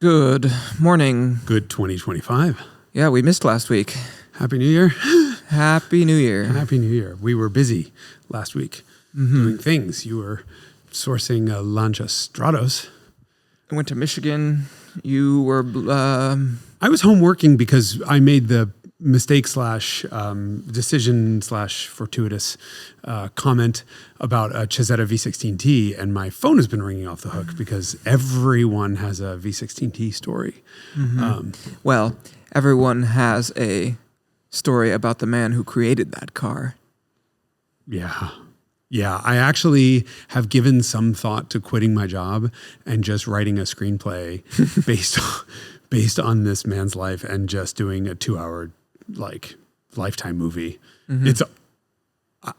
Good morning. Good 2025. Yeah, we missed last week. Happy New Year. Happy New Year. Happy New Year. We were busy last week doing things. You were sourcing a Lancia Stratos. I went to Michigan. You were... I was home working because I made the mistake decision fortuitous comment about a Chisetta V16T, and my phone has been ringing off the hook because everyone has a V16T story. well, everyone has a story about the man who created that car. Yeah. I actually have given some thought to quitting my job and just writing a screenplay based on this man's life and just doing a 2-hour Lifetime movie.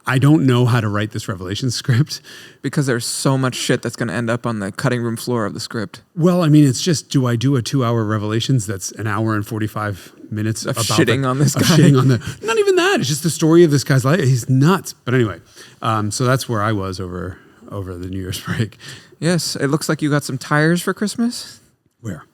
I don't know how to write this Revelation script because there's so much shit that's going to end up on the cutting room floor of the script. Well, I mean, it's just, do I do a 2-hour Revelations that's an hour and 45 minutes of shitting on this guy? Shitting on not even that. It's just the story of this guy's life. He's nuts. But anyway, so that's where I was over the New Year's break. Yes, it looks like you got some tires for Christmas. Where?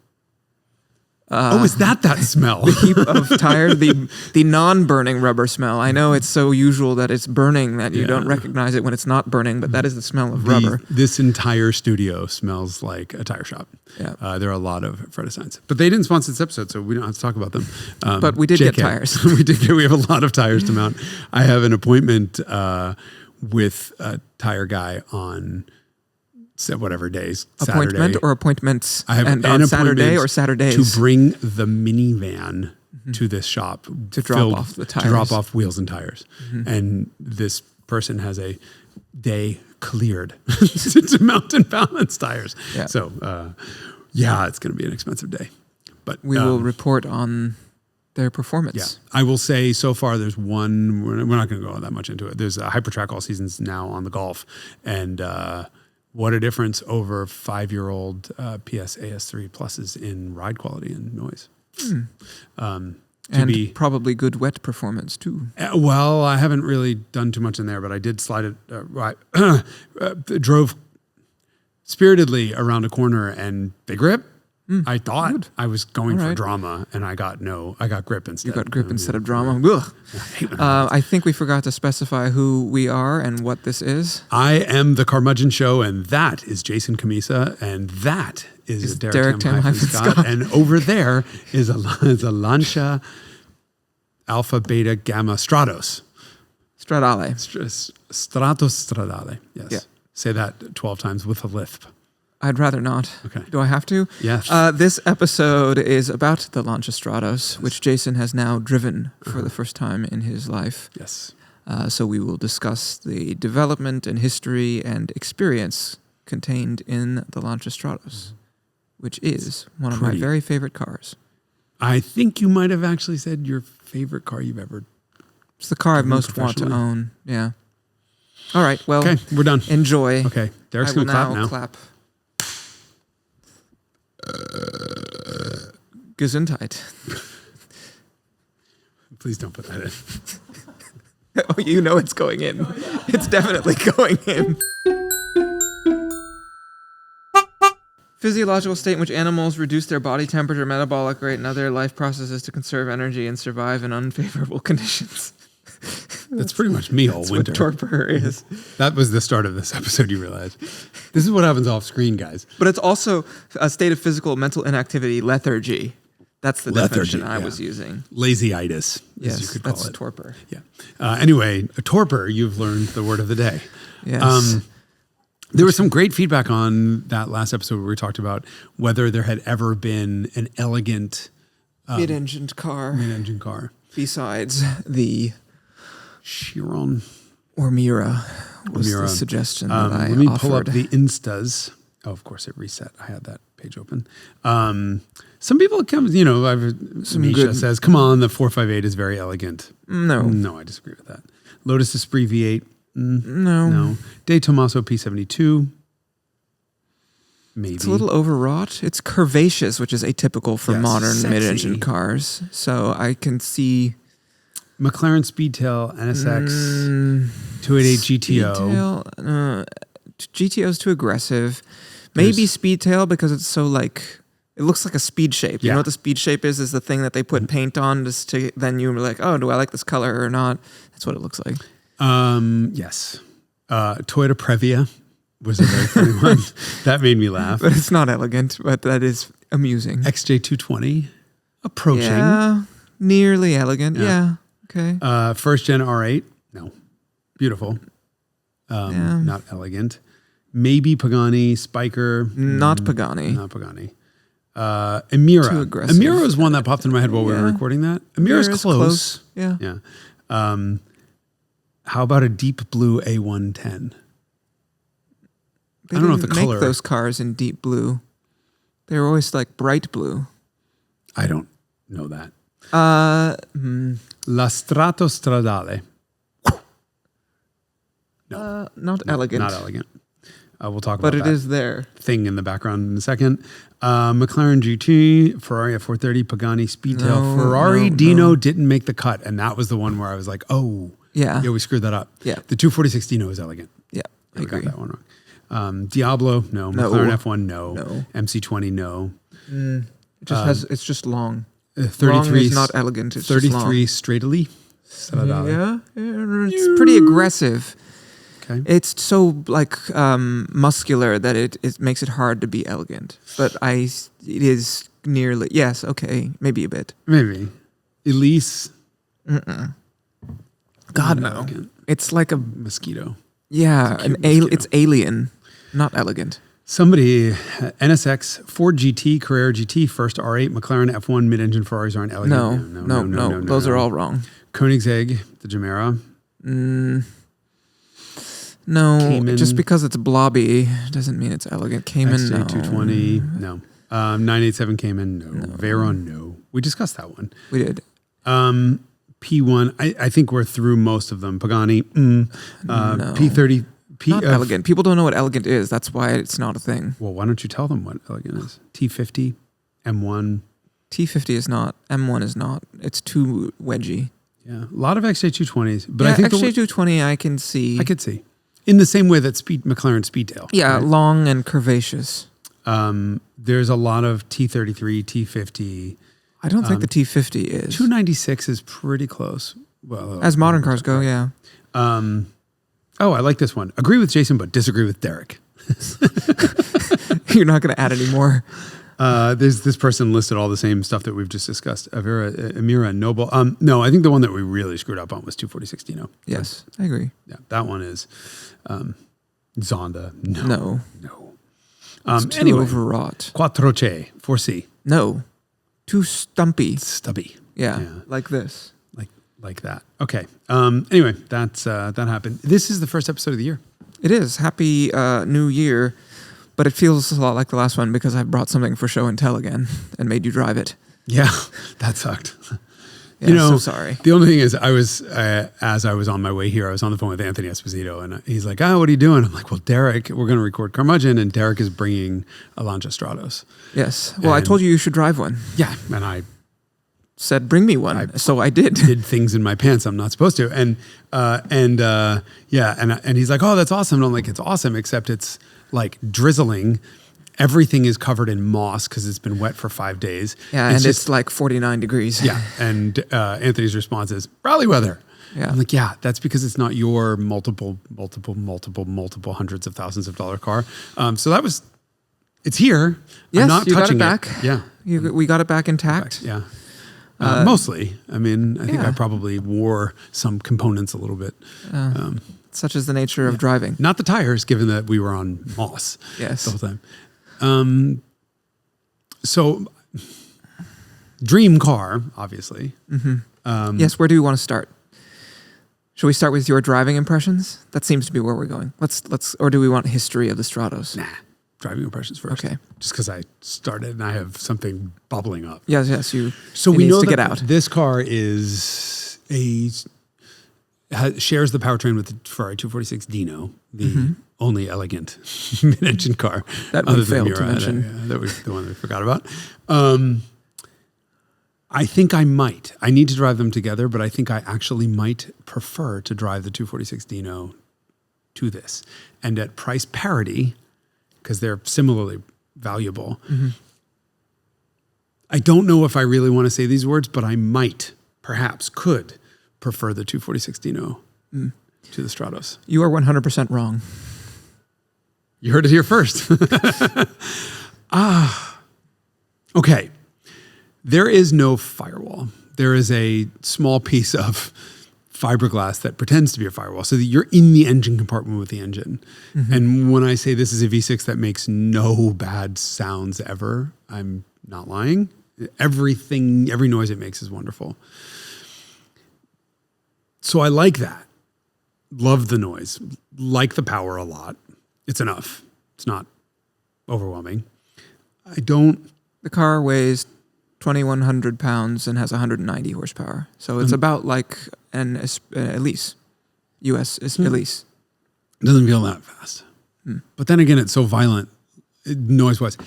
Is that smell? The heap of tires, the non-burning rubber smell. I know it's so usual that it's burning that you don't recognize it when it's not burning, but that is the smell of rubber. This entire studio smells like a tire shop. Yeah. There are a lot of Fredda signs. But they didn't sponsor this episode, so we don't have to talk about them. But we did JK. get tires. We have a lot of tires to mount. I have an appointment with a tire guy on... whatever days. Appointment Saturday. or appointments? I have and an on Saturday or Saturdays? To bring the minivan to this shop. To drop off the tires. To drop off wheels and tires. And this person has a day cleared to mount and balance tires. Yeah. So, it's going to be an expensive day. But we will report on their performance. Yeah. I will say so far there's one, we're not going to go that much into it. There's a Hypertrack all seasons now on the Golf. And, what a difference over 5-year-old PS AS3 Pluses in ride quality and noise. And probably good wet performance too. Well, I haven't really done too much in there, but I did slide it, drove spiritedly around a corner and they grip. I thought I was going for drama, and I got grip instead. You got grip instead of drama. Ugh. I think we forgot to specify who we are and what this is. I am the Carmudgeon Show, and that is Jason Cammisa, and that is Derek Tam-Scott. And over there is a Lancia Alpha Beta Gamma Stratos. Stradale. Stratos Stradale. Yes. Yeah. Say that 12 times with a lisp. I'd rather not. Okay. Do I have to? Yes. This episode is about the Lancia Stratos, which Jason has now driven for the first time in his life. Yes. So we will discuss the development and history and experience contained in the Lancia Stratos, which is one of my very favorite cars. I think you might have actually said your favorite car you've ever... It's the car I most want to own. Yeah. All right. Well, okay, we're done. Enjoy. Okay. Derek's going to clap now. Clap. Gesundheit. Please don't put that in. Oh, you know it's going in. It's definitely going in. Physiological state in which animals reduce their body temperature, metabolic rate, and other life processes to conserve energy and survive in unfavorable conditions. That's pretty much me all winter. That's what torpor is. That was the start of this episode, you realize. This is what happens off screen, guys. But it's also a state of physical mental inactivity, lethargy. That's the definition I was using. Lazyitis, yes, as you could call it. That's torpor. Yeah. Anyway, a torpor, you've learned the word of the day. Yes. There was some great feedback on that last episode where we talked about whether there had ever been an elegant... mid-engined car. Mid-engine car. Besides the... Chiron. Or Mira was the suggestion that I let me offered. pull up the Instas. Oh, of course, it reset. I had that page open. Some people come, Misha says, come on, the 458 is very elegant. No, I disagree with that. Lotus Esprit V8. No. De Tomaso P72. Maybe. It's a little overwrought. It's curvaceous, which is atypical for modern mid-engine cars. So I can see... McLaren Speedtail NSX 288 GTO. GTO is too aggressive. Maybe Speedtail because it's so It looks like a speed shape. You know what the speed shape is? Is the thing that they put paint on just to then you're like, oh, do I like this color or not? That's what it looks like. Yes. Toyota Previa was a very funny one. That made me laugh. But it's not elegant, but that is amusing. XJ220 approaching. Yeah, nearly elegant. Yeah. Okay. First gen R8. No. Beautiful. Not elegant. Maybe Pagani, Spiker. Not Pagani. Not Pagani. Emira. Too aggressive. Emira was one that popped into my head while we were recording that. Emira's close. Yeah. Yeah. How about a deep blue A110? They I don't know if the didn't color. make those cars in deep blue. They were always like bright blue. I don't know that. La Stratos Stradale. not elegant. Not elegant. We'll talk about but it that is there. thing in the background in a second. McLaren GT, Ferrari F430, Pagani Speedtail. Ferrari Dino didn't make the cut, and that was the one where I was like, oh, yeah, we screwed that up. Yeah. The 246 Dino is elegant. Yeah, I agree. Got that one wrong. Diablo, no. McLaren F1, no. MC20, no. It just has. It's just long. 33 long is not elegant. It's 33 Stradale. Yeah, it's pretty aggressive. Okay. It's so like muscular that it makes it hard to be elegant. But it is nearly okay, maybe a bit. Maybe. Elise. God no. Elegant. It's like a Mosquito. Yeah, it's alien, not elegant. Somebody, NSX, Ford GT, Carrera GT, first R8, McLaren F1, mid-engine Ferraris aren't elegant. No. Those are all wrong. Koenigsegg, the Gemera. No, Cayman. Just because it's blobby doesn't mean it's elegant. Cayman, XJ220, no. 987 Cayman, no. Veyron, no. We discussed that one. We did. P1, I think we're through most of them. Pagani, P30. Not elegant. People don't know what elegant is. That's why it's not a thing. Well, why don't you tell them what elegant is? T50, M1. T50 is not. M1 is not. It's too wedgy. Yeah, a lot of XJ220s. But yeah, I think XJ220 I can see. I could see. In the same way that McLaren Speedtail. Yeah, right? long and curvaceous. There's a lot of T33, T50. I don't think the T50 is. 296 is pretty close. Well, as modern cars go, yeah. I like this one. Agree with Jason, but disagree with Derek. You're not going to add any more. There's this person listed all the same stuff that we've just discussed. Emira, Noble. No, I think the one that we really screwed up on was 246 Dino. Yes, I agree. Yeah, that one is Zonda. No. It's too overwrought. Quattroce, 4C. No. Too stumpy. Stubby. Yeah, like this. Like that. Okay. Anyway, that happened. This is the first episode of the year. It is. Happy New Year. But it feels a lot like the last one because I brought something for show and tell again and made you drive it. Yeah, that sucked. Yeah, so sorry. The only thing is I was, as I was on my way here, I was on the phone with Anthony Esposito and he's like, what are you doing? I'm like, well, Derek, we're going to record Carmudgeon and Derek is bringing a Lancia Stratos. Yes. Well, I told you should drive one. Yeah. And I said, bring me one. So I did. Did things in my pants I'm not supposed to. And he's like, oh, that's awesome. And I'm like, it's awesome, except it's like drizzling. Everything is covered in moss because it's been wet for 5 days. Yeah, it's like 49 degrees. Yeah, and Anthony's response is, rally weather. Yeah. I'm like, yeah, that's because it's not your multiple hundreds of thousands of dollar car. So it's here. Yes, I'm not you touching got it back. Yeah. We got it back intact. Yeah. Mostly. I mean, I think I probably wore some components a little bit. Such is the nature of driving. Not the tires, given that we were on moss the whole time. So, dream car, obviously. Mm-hmm. Yes, where do we want to start? Should we start with your driving impressions? That seems to be where we're going. Let's. Or do we want history of the Stratos? Nah, driving impressions first. Okay. Just because I started and I have something bubbling up. Yes. So we know to that get out. This car shares the powertrain with the Ferrari 246 Dino, the only elegant mid-engine car that we failed to mention. That was the one we forgot about. I think I might. I need to drive them together, but I think I actually might prefer to drive the 246 Dino to this. And at price parity, because they're similarly valuable, I don't know if I really want to say these words, but I might, perhaps, could prefer the 246 Dino to the Stratos. You are 100% wrong. You heard it here first. Okay. There is no firewall. There is a small piece of fiberglass that pretends to be a firewall, so that you're in the engine compartment with the engine. Mm-hmm. And when I say this is a V6 that makes no bad sounds ever, I'm not lying. Every noise it makes is wonderful. So I like that. Love the noise. Like the power a lot. It's enough. It's not overwhelming. The car weighs 2,100 pounds and has 190 horsepower. So it's about like an Elise, US Elise. It doesn't feel that fast. But then again, it's so violent noise-wise.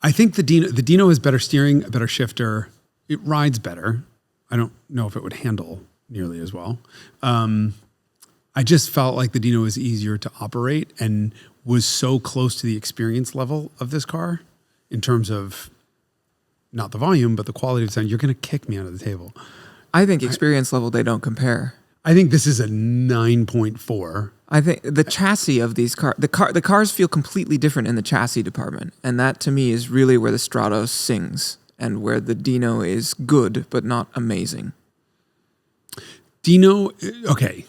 I think the Dino has better steering, a better shifter. It rides better. I don't know if it would handle nearly as well. I just felt like the Dino was easier to operate and was so close to the experience level of this car in terms of not the volume, but the quality of sound. You're going to kick me under the table. I think experience level, they don't compare. I think this is a 9.4. I think the chassis of these cars, the cars feel completely different in the chassis department. And that to me is really where the Stratos sings and where the Dino is good, but not amazing. Dino, okay.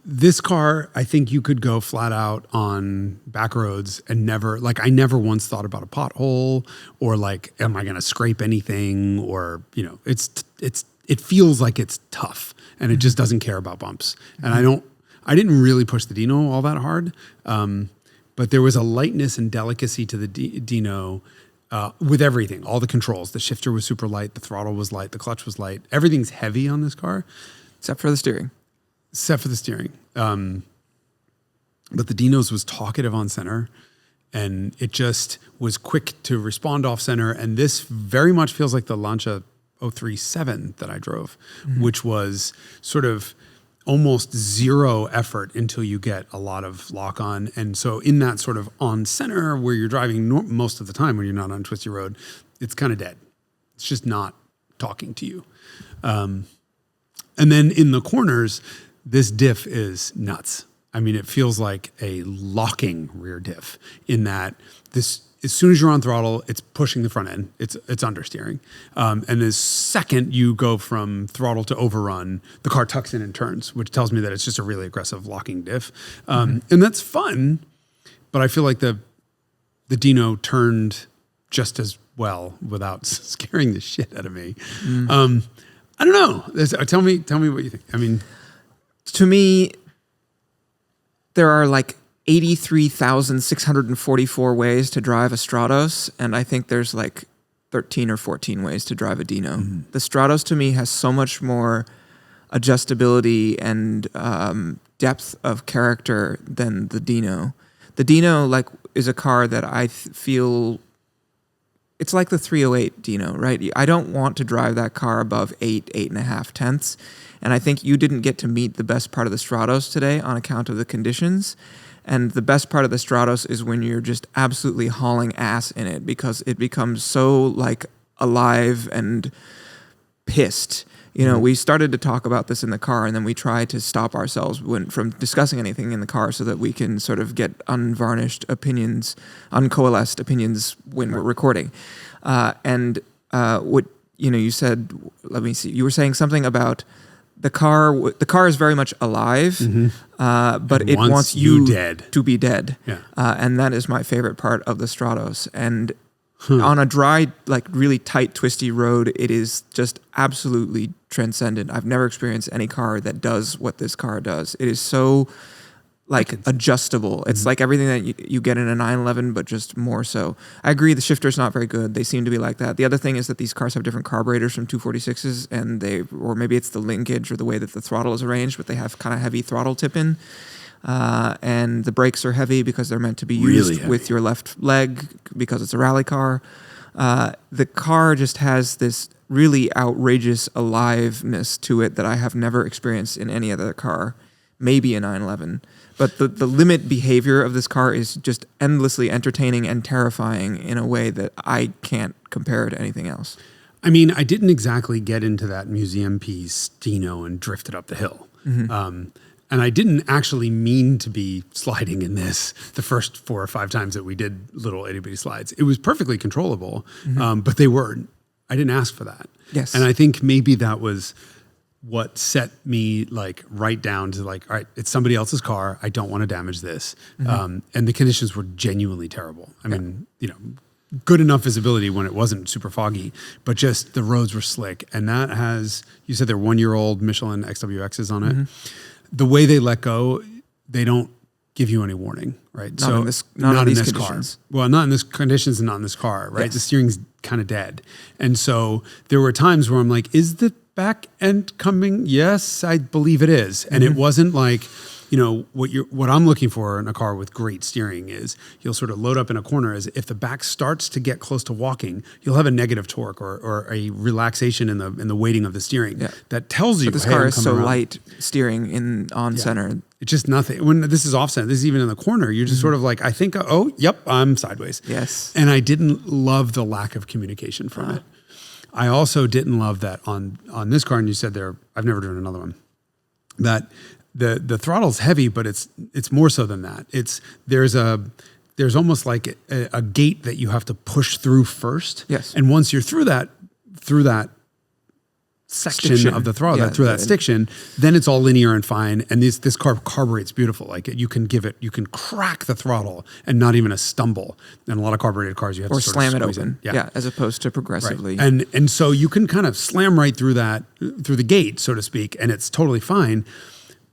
This car, I think you could go flat out on back roads and I never once thought about a pothole or like, am I going to scrape anything? Or, it feels like it's tough and it just doesn't care about bumps. And I didn't really push the Dino all that hard. But there was a lightness and delicacy to the Dino with everything, all the controls. The shifter was super light. The throttle was light. The clutch was light. Everything's heavy on this car. Except for the steering. But the Dino's was talkative on center and it just was quick to respond off center. And this very much feels like the Lancia 037 that I drove, which was sort of almost zero effort until you get a lot of lock on. And so in that sort of on center where you're driving most of the time when you're not on a twisty road, it's kind of dead. It's just not talking to you. And then in the corners, this diff is nuts. I mean, it feels like a locking rear diff in that this, as soon as you're on throttle, it's pushing the front end. It's understeering. And the second you go from throttle to overrun, the car tucks in and turns, which tells me that it's just a really aggressive locking diff. And that's fun, but I feel like the Dino turned just as well without scaring the shit out of me. I don't know. Tell me what you think. I mean, to me, there are like 83,644 ways to drive a Stratos, and I think there's like 13 or 14 ways to drive a Dino. The Stratos to me has so much more adjustability and depth of character than the Dino. The Dino is a car that I feel it's like the 308 Dino, right? I don't want to drive that car above 8.5 tenths. And I think you didn't get to meet the best part of the Stratos today on account of the conditions. And the best part of the Stratos is when you're just absolutely hauling ass in it because it becomes so like alive and pissed. We started to talk about this in the car and then we tried to stop ourselves from discussing anything in the car so that we can sort of get unvarnished opinions, uncoalesced opinions when we're recording. What you said, let me see, you were saying something about the car is very much alive, but it wants you dead. To be dead. Yeah. And that is my favorite part of the Stratos. And on a dry, like really tight, twisty road, it is just absolutely transcendent. I've never experienced any car that does what this car does. It is so adjustable. It's like everything that you get in a 911, but just more so. I agree the shifter's not very good. They seem to be like that. The other thing is that these cars have different carburetors from 246s, and or maybe it's the linkage or the way that the throttle is arranged, but they have kind of heavy throttle tip-in. And the brakes are heavy because they're meant to be used with your left leg because it's a rally car. The car just has this really outrageous aliveness to it that I have never experienced in any other car maybe a 911. But the limit behavior of this car is just endlessly entertaining and terrifying in a way that I can't compare to anything else. I mean, I didn't exactly get into that museum piece, Dino, and drifted up the hill. And I didn't actually mean to be sliding in this the first 4 or 5 times that we did little itty bitty slides. It was perfectly controllable, but they weren't. I didn't ask for that. Yes. And I think maybe that was what set me like right down to like, all right, it's somebody else's car. I don't want to damage this. And the conditions were genuinely terrible. I mean, you know, good enough visibility when it wasn't super foggy, but just the roads were slick. And that has, you said they're 1-year-old Michelin XWXs on it. The way they let go, they don't give you any warning, right? Not in these car. Well, not in this conditions and not in this car, right? Yes. The steering's kind of dead. And so there were times where I'm like, is the back end coming? Yes, I believe it is. And it wasn't like, you know, what I'm looking for in a car with great steering is you'll sort of load up in a corner as if the back starts to get close to walking, you'll have a negative torque or a relaxation in the weighting of the steering that tells you. But this car is so light steering on center. It's just nothing. When this is off center, this is even in the corner, you're just sort of like, I think, oh, yep, I'm sideways. Yes. And I didn't love the lack of communication from it. I also didn't love that on this car, and you said I've never driven another one, that the throttle's heavy, but it's more so than that. There's almost like a gate that you have to push through first. Yes. And once you're through that section of the throttle, through that stiction, then it's all linear and fine. And this car carburetes beautiful. Like you can crack the throttle and not even a stumble. And a lot of carbureted cars, you have to sort slam of it open. Yeah, as opposed to progressively. Right. And so you can kind of slam right through the gate, so to speak, and it's totally fine.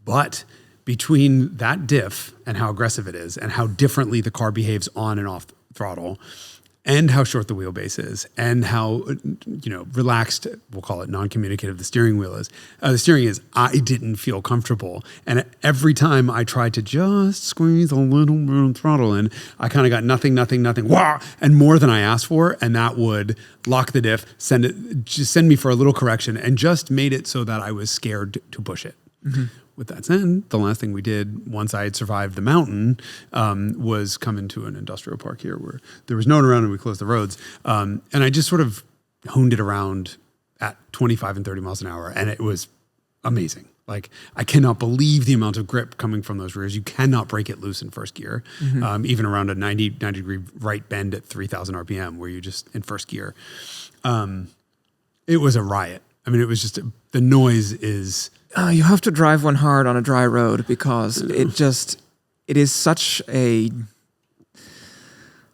But between that diff and how aggressive it is and how differently the car behaves on and off throttle and how short the wheelbase is and how, you know, relaxed, we'll call it non-communicative, the steering wheel is, I didn't feel comfortable. And every time I tried to just squeeze a little bit of throttle in, I kind of got nothing, wah, and more than I asked for. And that would lock the diff, just send me for a little correction and just made it so that I was scared to push it. With that said, the last thing we did once I had survived the mountain was come into an industrial park here where there was no one around and we closed the roads. And I just sort of honed it around at 25 and 30 miles an hour. And it was amazing. Like, I cannot believe the amount of grip coming from those rears. You cannot break it loose in first gear, even around a 90 degree right bend at 3,000 RPM where you just in first gear. It was a riot. I mean, it was just, the noise is... you have to drive one hard on a dry road because it is such a...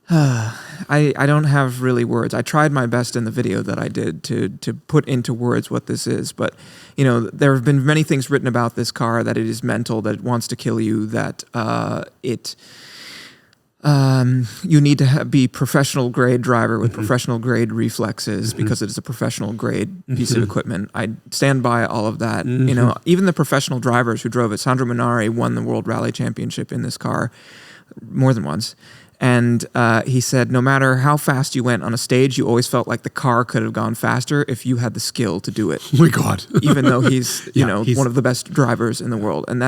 I don't have really words. I tried my best in the video that I did to put into words what this is, but you know, there have been many things written about this car, that it is mental, that it wants to kill you, that you need to be professional grade driver with professional grade reflexes because it is a professional grade piece of equipment. I stand by all of that. You know, even the professional drivers who drove it, Sandro Munari won the World Rally Championship in this car more than once. And he said, no matter how fast you went on a stage, you always felt like the car could have gone faster if you had the skill to do it. Oh my God. Even though he's, he's one of the best drivers in the world. And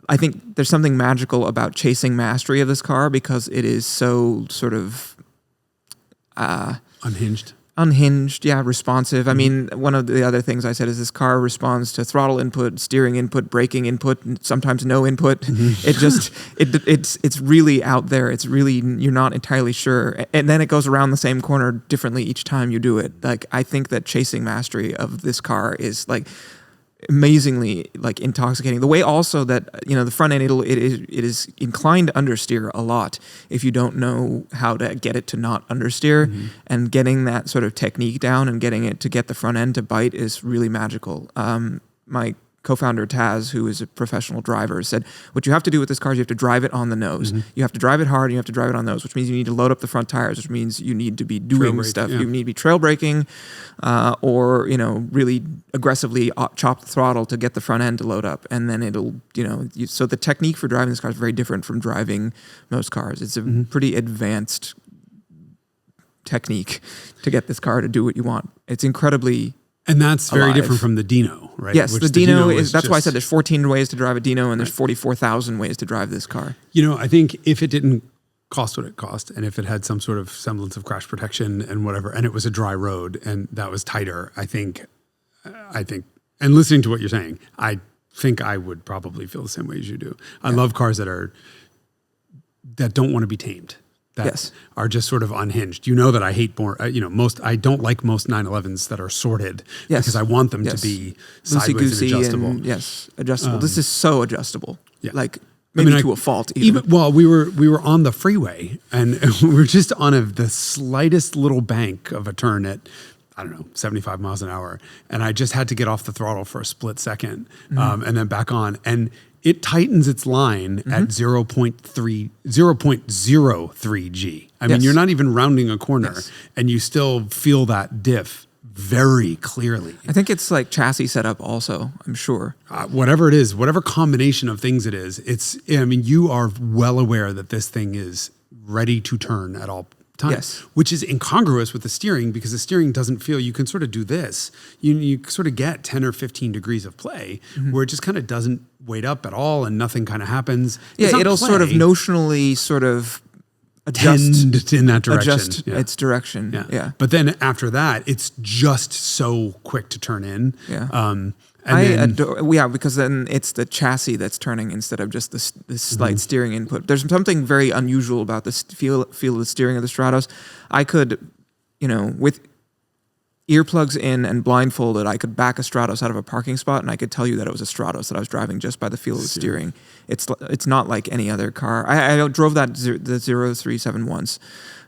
I think there's something magical about chasing mastery of this car because it is so sort of... Unhinged, responsive. I mean, one of the other things I said is this car responds to throttle input, steering input, braking input, and sometimes no input. It just, it's really out there. It's really, you're not entirely sure. And then it goes around the same corner differently each time you do it. Like, I think that chasing mastery of this car is like amazingly like intoxicating. The way also that, you know, the front end, it is inclined to understeer a lot if you don't know how to get it to not understeer, and getting that sort of technique down and getting it to get the front end to bite is really magical. My co-founder Taz, who is a professional driver, said what you have to do with this car is you have to drive it on the nose. You have to drive it hard and you have to drive it on the nose, which means you need to load up the front tires, which means you need to be doing stuff. You need to be trail braking or, you know, really aggressively chop the throttle to get the front end to load up. And then it'll, you know, so the technique for driving this car is very different from driving most cars. It's a pretty advanced technique to get this car to do what you want. It's incredibly And that's very alive. different from the Dino, right? Yes, Which the Dino is. was That's why I just- said there's 14 ways to drive a Dino, and there's 44,000 ways to drive this car. I think if it didn't cost what it cost, and if it had some sort of semblance of crash protection and whatever, and it was a dry road and that was tighter, I think, and listening to what you're saying, I think I would probably feel the same way as you do. I love cars that don't want to be tamed. That are just sort of unhinged. You know that I hate more, I don't like most 911s that are sorted because I want them to be sideways and adjustable. Adjustable. This is so adjustable. Yeah. Like maybe to a fault. Even we were on the freeway and we were just on the slightest little bank of a turn at, I don't know, 75 miles an hour. And I just had to get off the throttle for a split second and then back on. And it tightens its line at 0.03 G. I mean, you're not even rounding a corner and you still feel that diff very clearly. I think it's like chassis setup also, I'm sure. Whatever it is, whatever combination of things it is, you are well aware that this thing is ready to turn at all times, which is incongruous with the steering because the steering doesn't feel, you can sort of do this. You sort of get 10 or 15 degrees of play where it just kind of doesn't weight up at all and nothing kind of happens. Yeah, it'll sort of notionally sort of adjust in that direction. Its direction. Yeah. But then after that, it's just so quick to turn in. Yeah. Because then it's the chassis that's turning instead of just the slight steering input. There's something very unusual about the feel of the steering of the Stratos. I could, with earplugs in and blindfolded, I could back a Stratos out of a parking spot and I could tell you that it was a Stratos that I was driving just by the feel of the steering. It's not like any other car. I drove the 037 once,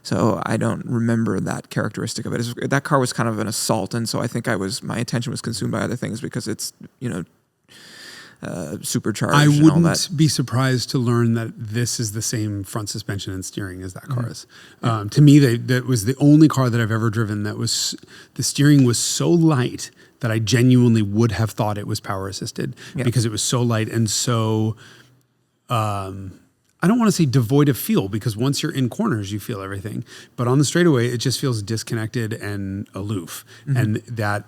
so I don't remember that characteristic of it. That car was kind of an assault, and so I think my attention was consumed by other things because it's supercharged. I wouldn't and all that. Be surprised to learn that this is the same front suspension and steering as that car is. To me, that was the only car that I've ever driven that was, the steering was so light that I genuinely would have thought it was power assisted because it was so light and so, I don't want to say devoid of feel because once you're in corners, you feel everything. But on the straightaway, it just feels disconnected and aloof. And that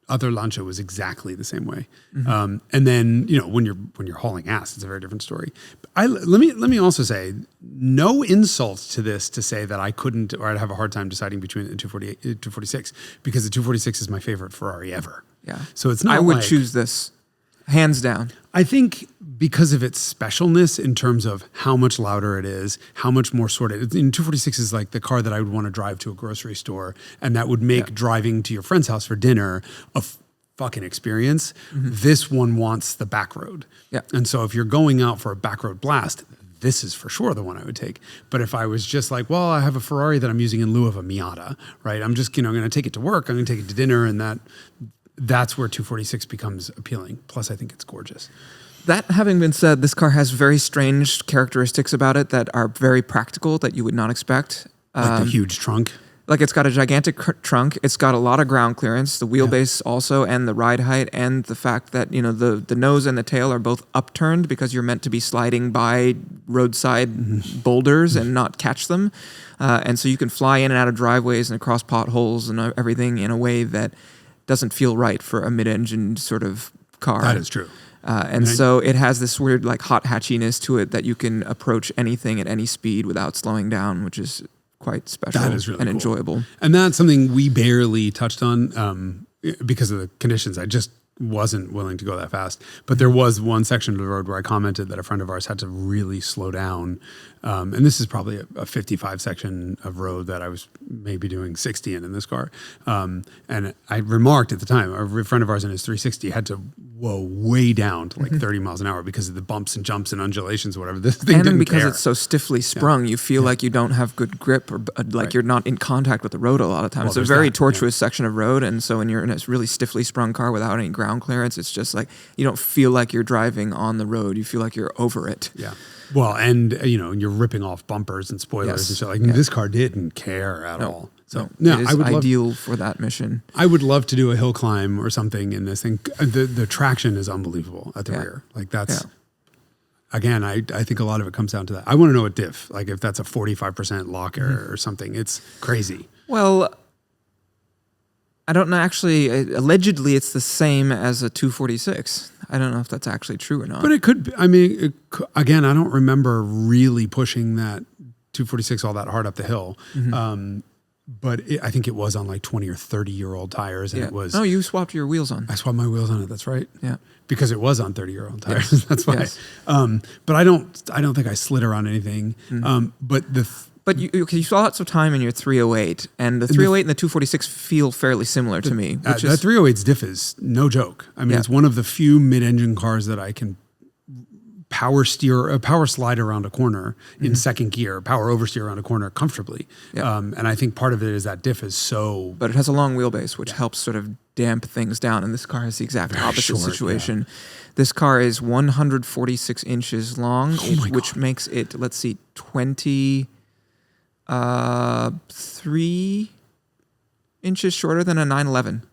other Lancia was exactly the same way. And then, when you're hauling ass, it's a very different story. Let me also say, no insult to this to say that I couldn't, or I'd have a hard time deciding between the 246 because the 246 is my favorite Ferrari ever. Yeah. So it's not I would choose this hands down. I think because of its specialness in terms of how much louder it is, how much more sorted. 246 is like the car that I would want to drive to a grocery store, and that would make driving to your friend's house for dinner a fucking experience. This one wants the back road. Yeah. And so if you're going out for a back road blast, this is for sure the one I would take. But if I was just like, well, I have a Ferrari that I'm using in lieu of a Miata, right? I'm just, going to take it to work. I'm going to take it to dinner, and that's where 246 becomes appealing. Plus, I think it's gorgeous. That having been said, this car has very strange characteristics about it that are very practical that you would not expect. Like the huge trunk. Like it's got a gigantic trunk. It's got a lot of ground clearance, the wheelbase also, and the ride height, and the fact that the nose and the tail are both upturned because you're meant to be sliding by roadside boulders and not catch them. And so you can fly in and out of driveways and across potholes and everything in a way that doesn't feel right for a mid-engine sort of car. That is true. So it has this weird like hot hatchiness to it that you can approach anything at any speed without slowing down, which is quite special and enjoyable. And that's something we barely touched on because of the conditions. I just wasn't willing to go that fast. But there was one section of the road where I commented that a friend of ours had to really slow down. And this is probably a 55 section of road that I was maybe doing 60 in this car. And I remarked at the time, a friend of ours in his 360 had to way down to like 30 miles an hour because of the bumps and jumps and undulations or whatever. This thing didn't because care. It's so stiffly sprung, you feel like you don't have good grip or like you're not in contact with the road a lot of times. It's a very tortuous section of road. And so when you're in a really stiffly sprung car without any ground clearance, it's just like you don't feel like you're driving on the road. You feel like you're over it. Yeah. Well, and you're ripping off bumpers and spoilers and shit. Like this car didn't care at all. So it is ideal for that mission. I would love to do a hill climb or something in this thing. The traction is unbelievable at the rear. Like that's again, I think a lot of it comes down to that. I want to know a diff, like if that's a 45% lock error or something. It's crazy. Well, I don't know. Actually, allegedly, it's the same as a 246. I don't know if that's actually true or not. But it could be. I mean, again, I don't remember really pushing that 246 all that hard up the hill. But I think it was on like 20 or 30-year-old tires. And it was. Oh, you swapped your wheels on. I swapped my wheels on it. That's right. Yeah. Because it was on 30-year-old tires. Yes. That's why. Yes. But I don't think I slid around anything. But you saw lots of time in your 308, and the 308 and the 246 feel fairly similar to me. That 308's diff is no joke. I mean, it's one of the few mid-engine cars that I can power slide around a corner in second gear, power oversteer around a corner comfortably. Yeah. And I think part of it is that diff is so... But it has a long wheelbase, which helps sort of damp things down, and this car has the exact opposite situation. Yeah. This car is 146 inches long, which makes it, 3 inches shorter than a 911.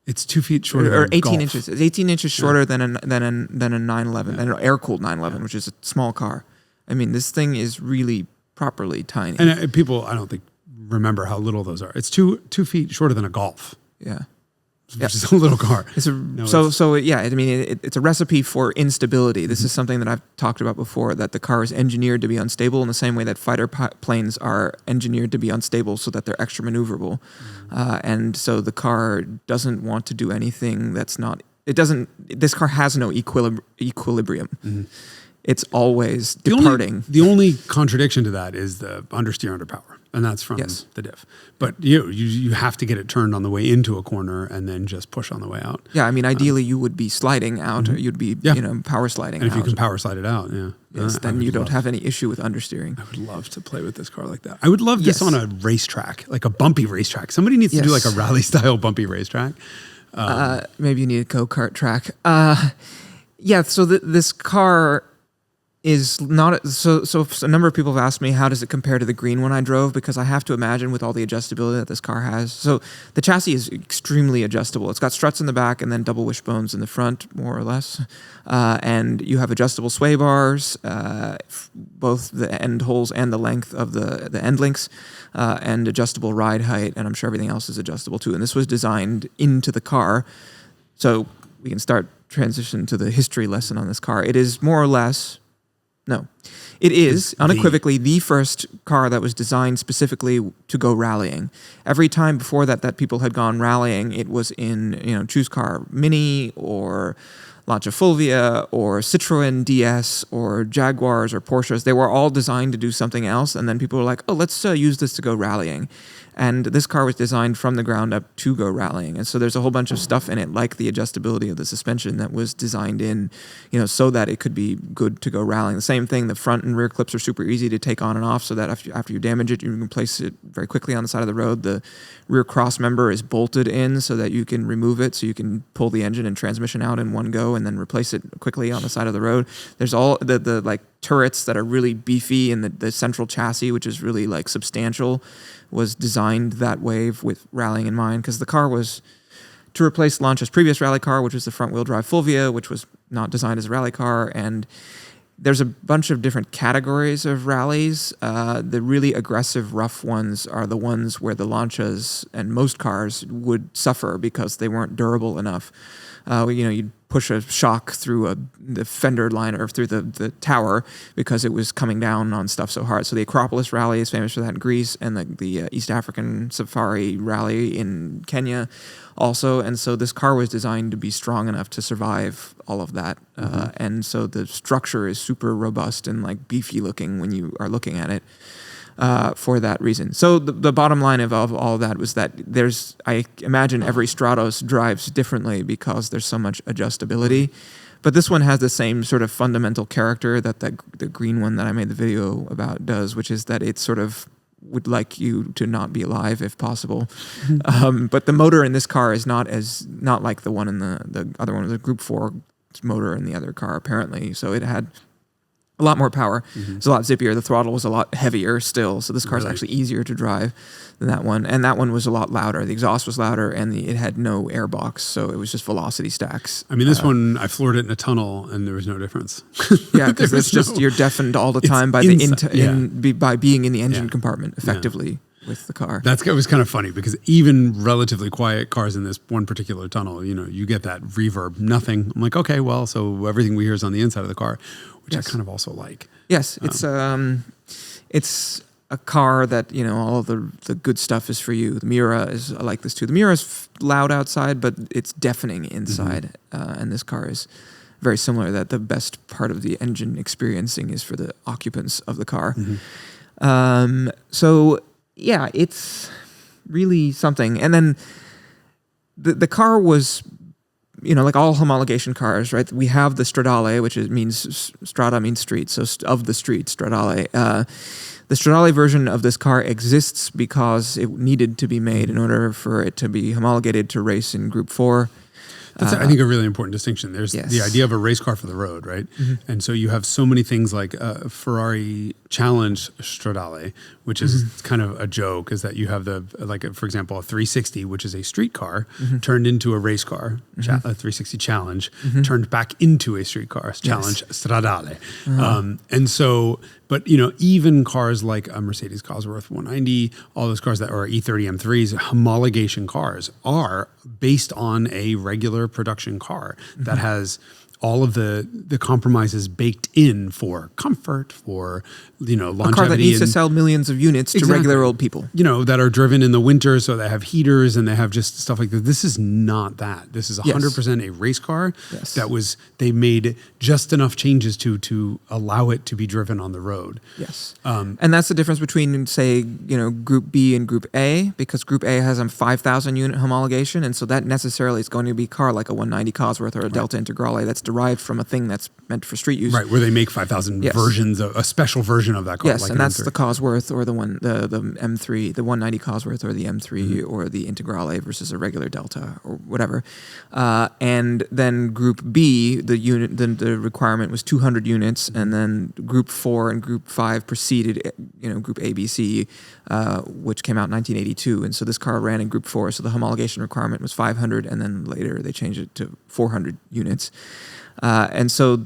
It's 2 feet shorter or than 18 Golf. inches. It's 18 inches shorter than a 911, an air-cooled 911, which is a small car. I mean, this thing is really properly tiny. And people, I don't think, remember how little those are. It's 2 feet shorter than a Golf. Yeah. Which is a little car. It's a recipe for instability. This is something that I've talked about before, that the car is engineered to be unstable in the same way that fighter planes are engineered to be unstable so that they're extra maneuverable. And so the car doesn't want to do anything that's not, this car has no equilibrium. It's always departing. The only contradiction to that is the understeer under power, and that's from the diff. But you have to get it turned on the way into a corner and then just push on the way out. Yeah, I mean, ideally you would be sliding out, or you'd be power sliding out. And if you can power slide it out, then you don't have any issue with understeering. I would love to play with this car like that. I would love this on a racetrack, like a bumpy racetrack. Somebody needs to do like a rally style bumpy racetrack. Maybe you need a go-kart track. So this car is not so a number of people have asked me, how does it compare to the green one I drove, because I have to imagine with all the adjustability that this car has. So the chassis is extremely adjustable. It's got struts in the back and then double wishbones in the front, more or less, and you have adjustable sway bars, both the end holes and the length of the end links, and adjustable ride height, and I'm sure everything else is adjustable too. And this was designed into the car, so we can transition to the history lesson on this car. It is more or less it is unequivocally the first car that was designed specifically to go rallying. Every time before that people had gone rallying, it was in Choose Car Mini or Lancia Fulvia or Citroën DS or Jaguars or Porsches. They were all designed to do something else, and then people were like, oh, let's use this to go rallying. And this car was designed from the ground up to go rallying. And so there's a whole bunch of stuff in it, like the adjustability of the suspension, that was designed in, so that it could be good to go rallying. The same thing, the front and rear clips are super easy to take on and off, so that after you damage it, you can place it very quickly on the side of the road. The rear cross member is bolted in so that you can remove it, so you can pull the engine and transmission out in one go and then replace it quickly on the side of the road. There's all the like turrets that are really beefy, and the central chassis, which is really like substantial, was designed that way with rallying in mind, because the car was to replace Lancia's previous rally car, which was the front-wheel drive Fulvia, which was not designed as a rally car. And there's a bunch of different categories of rallies. The really aggressive, rough ones are the ones where the Lancias and most cars would suffer because they weren't durable enough. You'd push a shock through the fender liner, or through the tower, because it was coming down on stuff so hard. So the Acropolis Rally is famous for that in Greece, and the East African Safari Rally in Kenya also. And so this car was designed to be strong enough to survive all of that. And so the structure is super robust and like beefy looking when you are looking at it. For that reason. So the bottom line of all that was that I imagine every Stratos drives differently because there's so much adjustability. But this one has the same sort of fundamental character that the green one that I made the video about does, which is that it sort of would like you to not be alive if possible. But the motor in this car is not like the one in the other one, the Group 4 motor in the other car, apparently. So it had a lot more power. It's a lot zippier. The throttle was a lot heavier still, so this car is actually easier to drive than that one. And that one was a lot louder. The exhaust was louder, and it had no airbox, so it was just velocity stacks. I mean, this one, I floored it in a tunnel, and there was no difference. Yeah, because it's just you're deafened all the time by by being in the engine compartment, effectively. with the car. It was kind of funny because even relatively quiet cars in this one particular tunnel, you get that reverb, nothing. I'm like, okay, well, so everything we hear is on the inside of the car, which I kind of also like. Yes, it's a car that, all of the good stuff is for you. The Miura is like this too. The Miura is loud outside, but it's deafening inside. And this car is very similar, that the best part of the engine experiencing is for the occupants of the car. So yeah, it's really something. And then the car was, like all homologation cars, right? We have the Stradale, which means strada means street, so of the street, Stradale. The Stradale version of this car exists because it needed to be made in order for it to be homologated to race in Group 4. That's, I think, a really important distinction. There's the idea of a race car for the road, right? And so you have so many things like Ferrari Challenge Stradale, which is kind of a joke, is that you have for example, a 360, which is a street car, turned into a race car, a 360 Challenge, turned back into a street car, Challenge Stradale. And so, but even cars like a Mercedes Cosworth 190, all those cars that are E30 M3s, homologation cars are based on a regular production car that has all of the compromises baked in for comfort, for longevity. A car that needs to sell millions of units to regular old people. That are driven in the winter, so they have heaters and they have just stuff like that. This is not that. This is 100% a race car that they made just enough changes to allow it to be driven on the road. Yes. And that's the difference between, say, Group B and Group A, because Group A has a 5,000 unit homologation, and so that necessarily is going to be a car like a 190 Cosworth or a Delta Integrale that's derived from a thing that's meant for street use. Right, where they make 5,000 versions, a special version of that car. Yes, like and that's M3. the Cosworth or the M3, the 190 Cosworth or the M3 or the Integrale versus a regular Delta or whatever. And then Group B, the requirement was 200 units, and then Group 4 and Group 5 preceded, Group ABC, which came out in 1982. And so this car ran in Group 4, so the homologation requirement was 500, and then later they changed it to 400 units. And so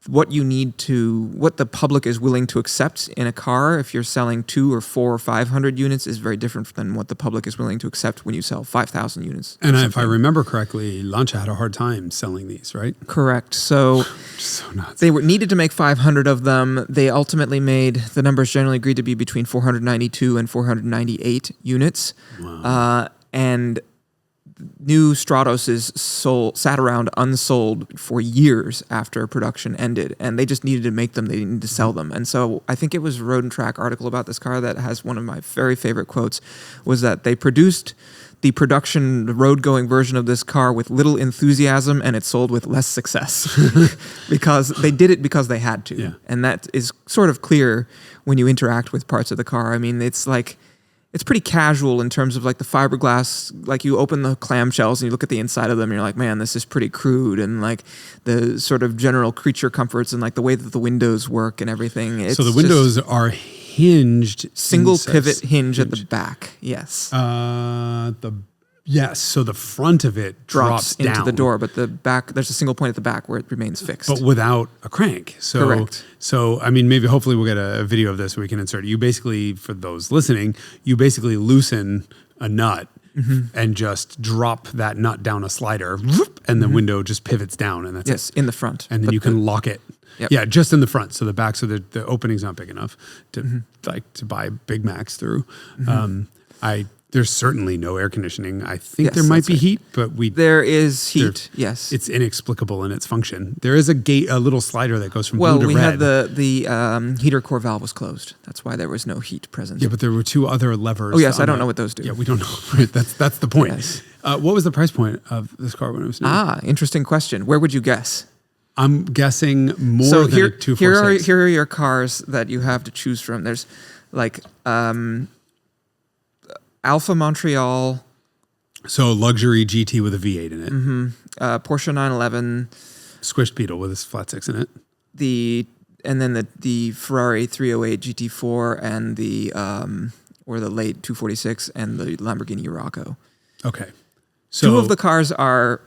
what the public is willing to accept in a car, if you're selling 200 or 400 or 500 units, is very different than what the public is willing to accept when you sell 5,000 units. And if I remember correctly, Lancia had a hard time selling these, right? Correct. So, so nuts. They needed to make 500 of them. They ultimately made, the numbers generally agreed to be between 492 and 498 units. Wow. And new Stratos sat around unsold for years after production ended, and they just needed to make them. They needed to sell them. And so I think it was a Road and Track article about this car that has one of my very favorite quotes, was that they produced the road-going version of this car with little enthusiasm, and it sold with less success because they did it because they had to. Yeah. And that is sort of clear when you interact with parts of the car. I mean, it's pretty casual in terms of like the fiberglass, like you open the clamshells and you look at the inside of them and you're like, man, this is pretty crude, and like the sort of general creature comforts and like the way that the windows work and everything. So the windows are hinged. Single pivot hinge at the back. Yes. Yes, so the front of it drops down into the door, but the back, there's a single point at the back where it remains fixed. But without a crank. So, correct. So, I mean, hopefully we'll get a video of this where we can insert it. You basically, for those listening, you basically loosen a nut and just drop that nut down a slider, and the window just pivots down, and that's it. Yes, in the front. And then you can lock it. Yep. Yeah, just in the front. So the back, so the opening's not big enough to buy Big Macs through. There's certainly no air conditioning. I think there might be heat, but there is heat. Yes, it's inexplicable in its function. There is a little slider that goes from blue to red. Well, we had the heater core valve was closed. That's why there was no heat present. Yeah, but there were two other levers. Oh yes, I don't know what those do. Yeah, we don't know. Right, that's the point. Yes. What was the price point of this car when it was new? Interesting question. Where would you guess? I'm guessing more than a 246. Here are your cars that you have to choose from. There's like Alfa Montreal. So luxury GT with a V8 in it. Porsche 911. Squished Beetle with his flat six in it. And then the Ferrari 308 GT4 and the late 246 and the Lamborghini Urraco. Okay. So two of the cars are...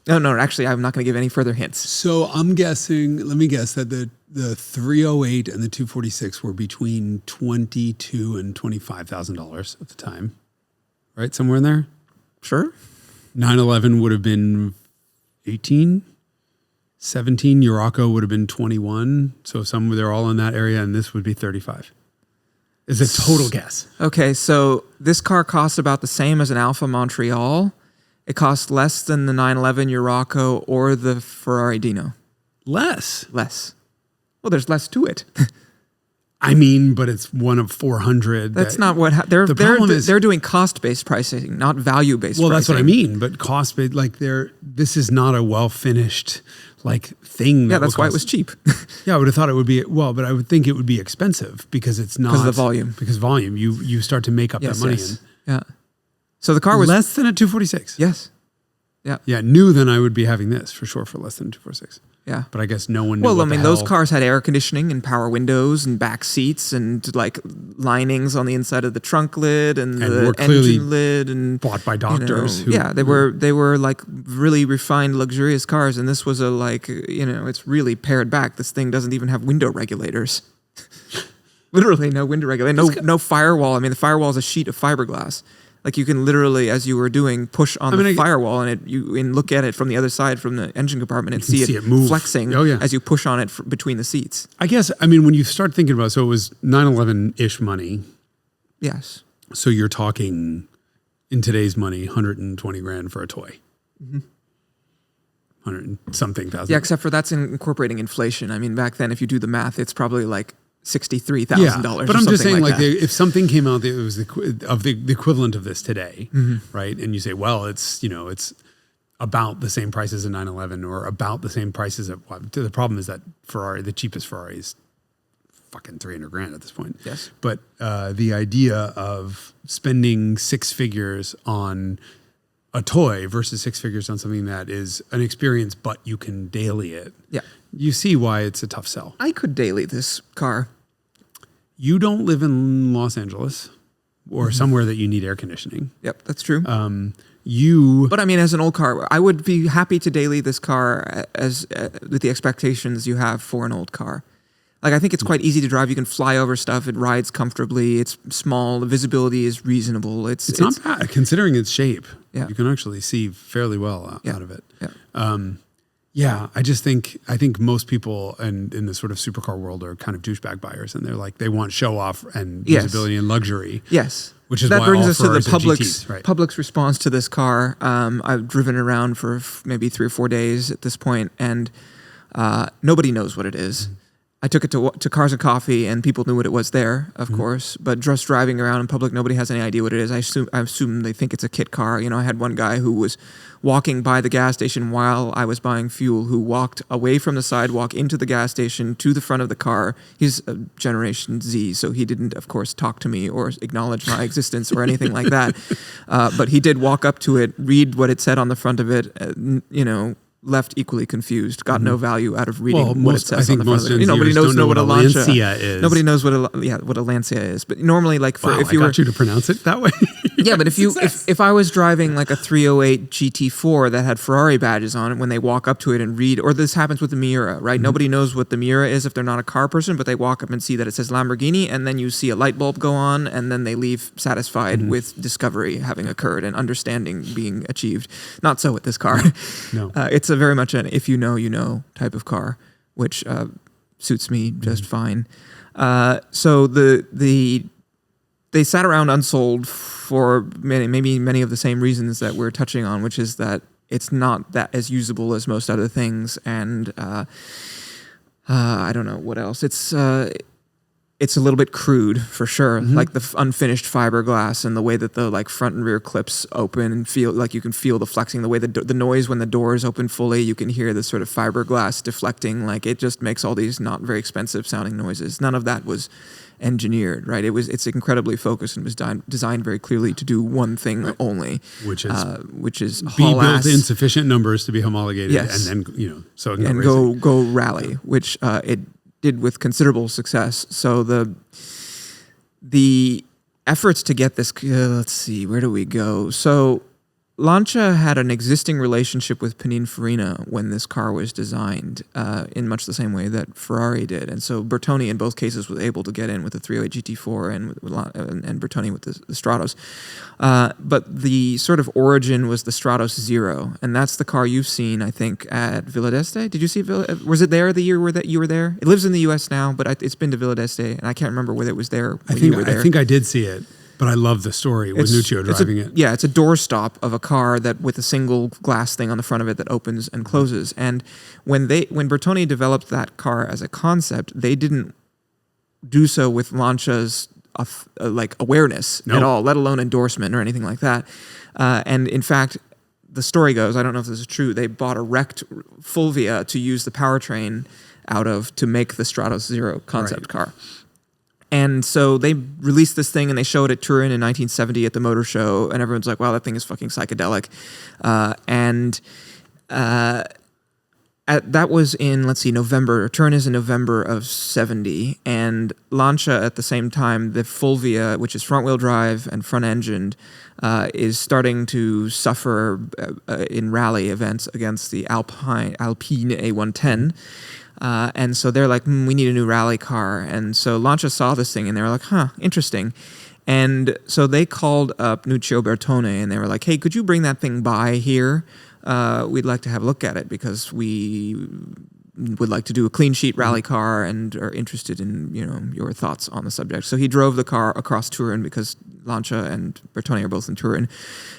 No, actually, I'm not going to give any further hints. So I'm guessing, let me guess, that the 308 and the 246 were between $22,000 and $25,000 at the time, right? Somewhere in there. Sure. 911 would have been 18, 17. Urraco would have been 21. So they're all in that area, and this would be 35. Is a total guess. Okay, so this car costs about the same as an Alfa Montreal. It costs less than the 911 Urraco or the Ferrari Dino. Less. Well, there's less to it. I mean, but it's one of 400. That's not what they're doing cost-based pricing, not value-based pricing. Well, that's what I mean. But cost-based, this is not a well-finished thing. Yeah, that's why it was cheap. Yeah, I would have thought it would be but I would think it would be expensive because it's not because of the volume. Because volume, you start to make up that money in. Yeah. So the car was less than a 246. Yes. Yeah. Yeah, new then I would be having this for sure for less than a 246. Yeah. But I guess no one knew. Well, I mean, those cars had air conditioning and power windows and back seats and linings on the inside of the trunk lid and the engine lid and bought by doctors. They were like really refined, luxurious cars, and this was it's really pared back. This thing doesn't even have window regulators. Literally no window regulator, no firewall. I mean, the firewall is a sheet of fiberglass. Like you can literally, as you were doing, push on the firewall and look at it from the other side from the engine compartment and see it move. Flexing as you push on it between the seats. I guess, when you start thinking about it, so it was 911-ish money. Yes. So you're talking, in today's money, $120,000 for a toy. Mm-hmm. 100-something thousand. Yeah, except for that's incorporating inflation. I mean, back then, if you do the math, it's probably like $63,000. But I'm just saying, if something came out that it was the equivalent of this today, right? And you say, well, it's about the same price as a 911 or about the same price as the problem is that Ferrari, the cheapest Ferrari, is fucking $300,000 at this point. Yes. But the idea of spending six figures on a toy versus six figures on something that is an experience, but you can daily it. Yeah. You see why it's a tough sell. I could daily this car. You don't live in Los Angeles or somewhere that you need air conditioning. Yep, that's true. But I mean, as an old car, I would be happy to daily this car as with the expectations you have for an old car. Like, I think it's quite easy to drive. You can fly over stuff. It rides comfortably. It's small. The visibility is reasonable. It's not bad considering its shape. Yeah. You can actually see fairly well out of it. Yeah. I think most people in the sort of supercar world are kind of douchebag buyers, and they're like, they want show off and visibility and luxury. Yes. Which is that why brings all us to the Ferraris are GTs, right? public's response to this car. I've driven around for maybe 3 or 4 days at this point, and nobody knows what it is. Mm-hmm. I took it to Cars and Coffee, and people knew what it was there, of course. But just driving around in public, nobody has any idea what it is. I assume they think it's a kit car. I had one guy who was walking by the gas station while I was buying fuel, who walked away from the sidewalk into the gas station to the front of the car. He's a Generation Z, so he didn't, of course, talk to me or acknowledge my existence or anything like that. But he did walk up to it, read what it said on the front of it, left equally confused, got no value out of reading what it says on the front of it. Nobody knows what a Lancia is. Nobody knows what a Lancia is. But normally, if you got you to pronounce it that way. Yeah, but if I was driving like a 308 GT4 that had Ferrari badges on it, when they walk up to it and read, or this happens with the Miura, right? Mm-hmm. Nobody knows what the Miura is if they're not a car person, but they walk up and see that it says Lamborghini, and then you see a light bulb go on, and then they leave satisfied with discovery having occurred and understanding being achieved. Not so with this car. No. It's a very much an if you know type of car, which suits me just fine. So they sat around unsold for many of the same reasons that we're touching on, which is that it's not that as usable as most other things, and I don't know what else. It's a little bit crude for sure, like the unfinished fiberglass and the way that the front and rear clips open and feel like you can feel the flexing, the way the noise when the doors open fully, you can hear the sort of fiberglass deflecting. Like, it just makes all these not very expensive sounding noises. None of that was engineered, right? It's incredibly focused and was designed very clearly to do one thing only, which is be built in sufficient numbers to be homologated, yes. and then so it can go rally, which it did with considerable success. So the efforts to get this, let's see, where do we go? So Lancia had an existing relationship with Pininfarina when this car was designed, in much the same way that Ferrari did. And so Bertoni in both cases was able to get in with the 308 GT4 and Bertoni with the Stratos. But the sort of origin was the Stratos Zero, and that's the car you've seen, I think, at Villa d'Este. Did you see was it there the year that you were there? It lives in the U.S. now, but it's been to Villa d'Este, and I can't remember whether it was there when you were there. I think I did see it. But I love the story with Nuccio driving it. Yeah, it's a doorstop of a car that with a single glass thing on the front of it that opens and closes. And when Bertoni developed that car as a concept, they didn't do so with Lancia's awareness at all, let alone endorsement or anything like that. And in fact, the story goes, I don't know if this is true, they bought a wrecked Fulvia to use the powertrain out of to make the Stratos Zero concept car. And so they released this thing and they showed it at Turin in 1970 at the motor show, and everyone's like, wow, that thing is fucking psychedelic. That was in, November. Turin is in November of 70. And Lancia at the same time, the Fulvia, which is front-wheel drive and front-engined, is starting to suffer in rally events against the Alpine A110. And so they're like, we need a new rally car. And so Lancia saw this thing and they were like, interesting. And so they called up Nuccio Bertone and they were like, hey, could you bring that thing by here? We'd like to have a look at it because we would like to do a clean sheet rally car and are interested in, your thoughts on the subject. So he drove the car across Turin because Lancia and Bertone are both in Turin,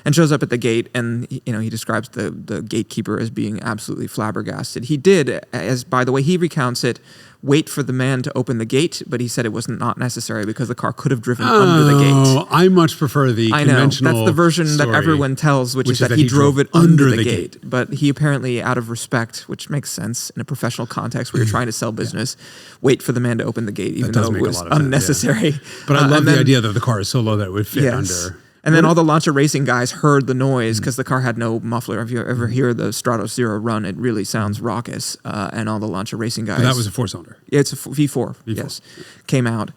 and shows up at the gate, and he describes the gatekeeper as being absolutely flabbergasted. He did, as by the way he recounts it, wait for the man to open the gate, but he said it was not necessary because the car could have driven under the gate. I much prefer the conventional that's the version that everyone tells, which is that he drove it under the gate. But he apparently, out of respect, which makes sense in a professional context where you're trying to sell business, wait for the man to open the gate, even though it was unnecessary. Sense, yeah. But I love the idea that the car is so low that it would fit under. And then all the Lancia racing guys heard the noise because the car had no muffler. If you ever hear the Stratos Zero run, it really sounds raucous. And all the Lancia racing guys. But that was a 4-cylinder. Yeah, it's a V4. Yes, came out,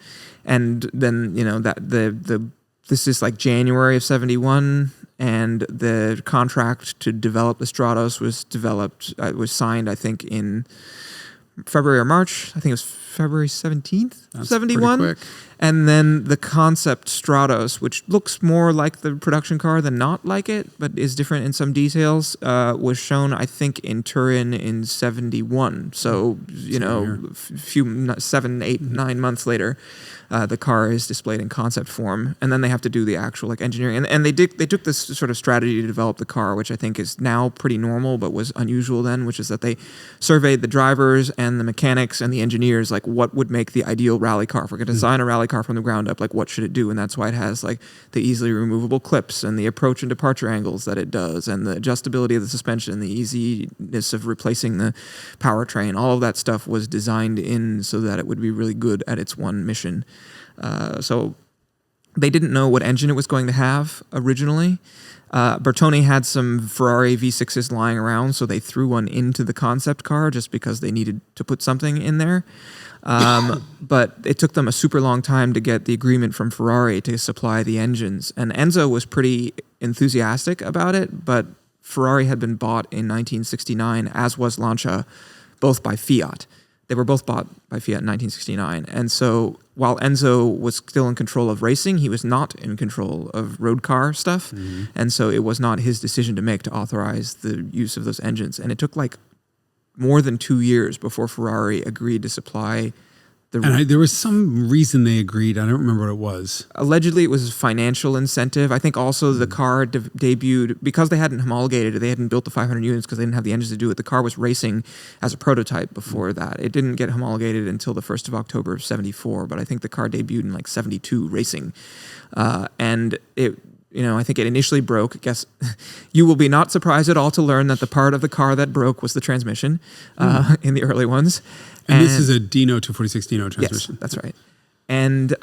and then this is like January of 71, and the contract to develop the Stratos was signed, I think, in February or March. I think it was February 17th, 71. And then the concept Stratos, which looks more like the production car than not like it, but is different in some details, was shown, I think, in Turin in 71. So, 7, 8, 9 months later, the car is displayed in concept form, and then they have to do the actual engineering. And they took this sort of strategy to develop the car, which I think is now pretty normal, but was unusual then, which is that they surveyed the drivers and the mechanics and the engineers, like what would make the ideal rally car. If we're going to design a rally car from the ground up, like what should it do? And that's why it has like the easily removable clips and the approach and departure angles that it does, and the adjustability of the suspension, the easiness of replacing the powertrain. All of that stuff was designed in so that it would be really good at its one mission. So they didn't know what engine it was going to have originally. Bertoni had some Ferrari V6s lying around, so they threw one into the concept car just because they needed to put something in there. But it took them a super long time to get the agreement from Ferrari to supply the engines. And Enzo was pretty enthusiastic about it, but Ferrari had been bought in 1969, as was Lancia, both by Fiat. They were both bought by Fiat in 1969. And so while Enzo was still in control of racing, he was not in control of road car stuff. Mm-hmm. And so it was not his decision to make to authorize the use of those engines. And it took like more than 2 years before Ferrari agreed to supply there was some reason they agreed. I don't remember what it was. Allegedly, it was a financial incentive. I think also the car debuted, because they hadn't homologated it, they hadn't built the 500 units because they didn't have the engines to do it. The car was racing as a prototype before that. It didn't get homologated until the 1st of October of 74, but I think the car debuted in like 72 racing. And it, I think it initially broke. I guess you will be not surprised at all to learn that the part of the car that broke was the transmission in the early ones. And this is a Dino 246 Dino transmission. Yes, that's right. And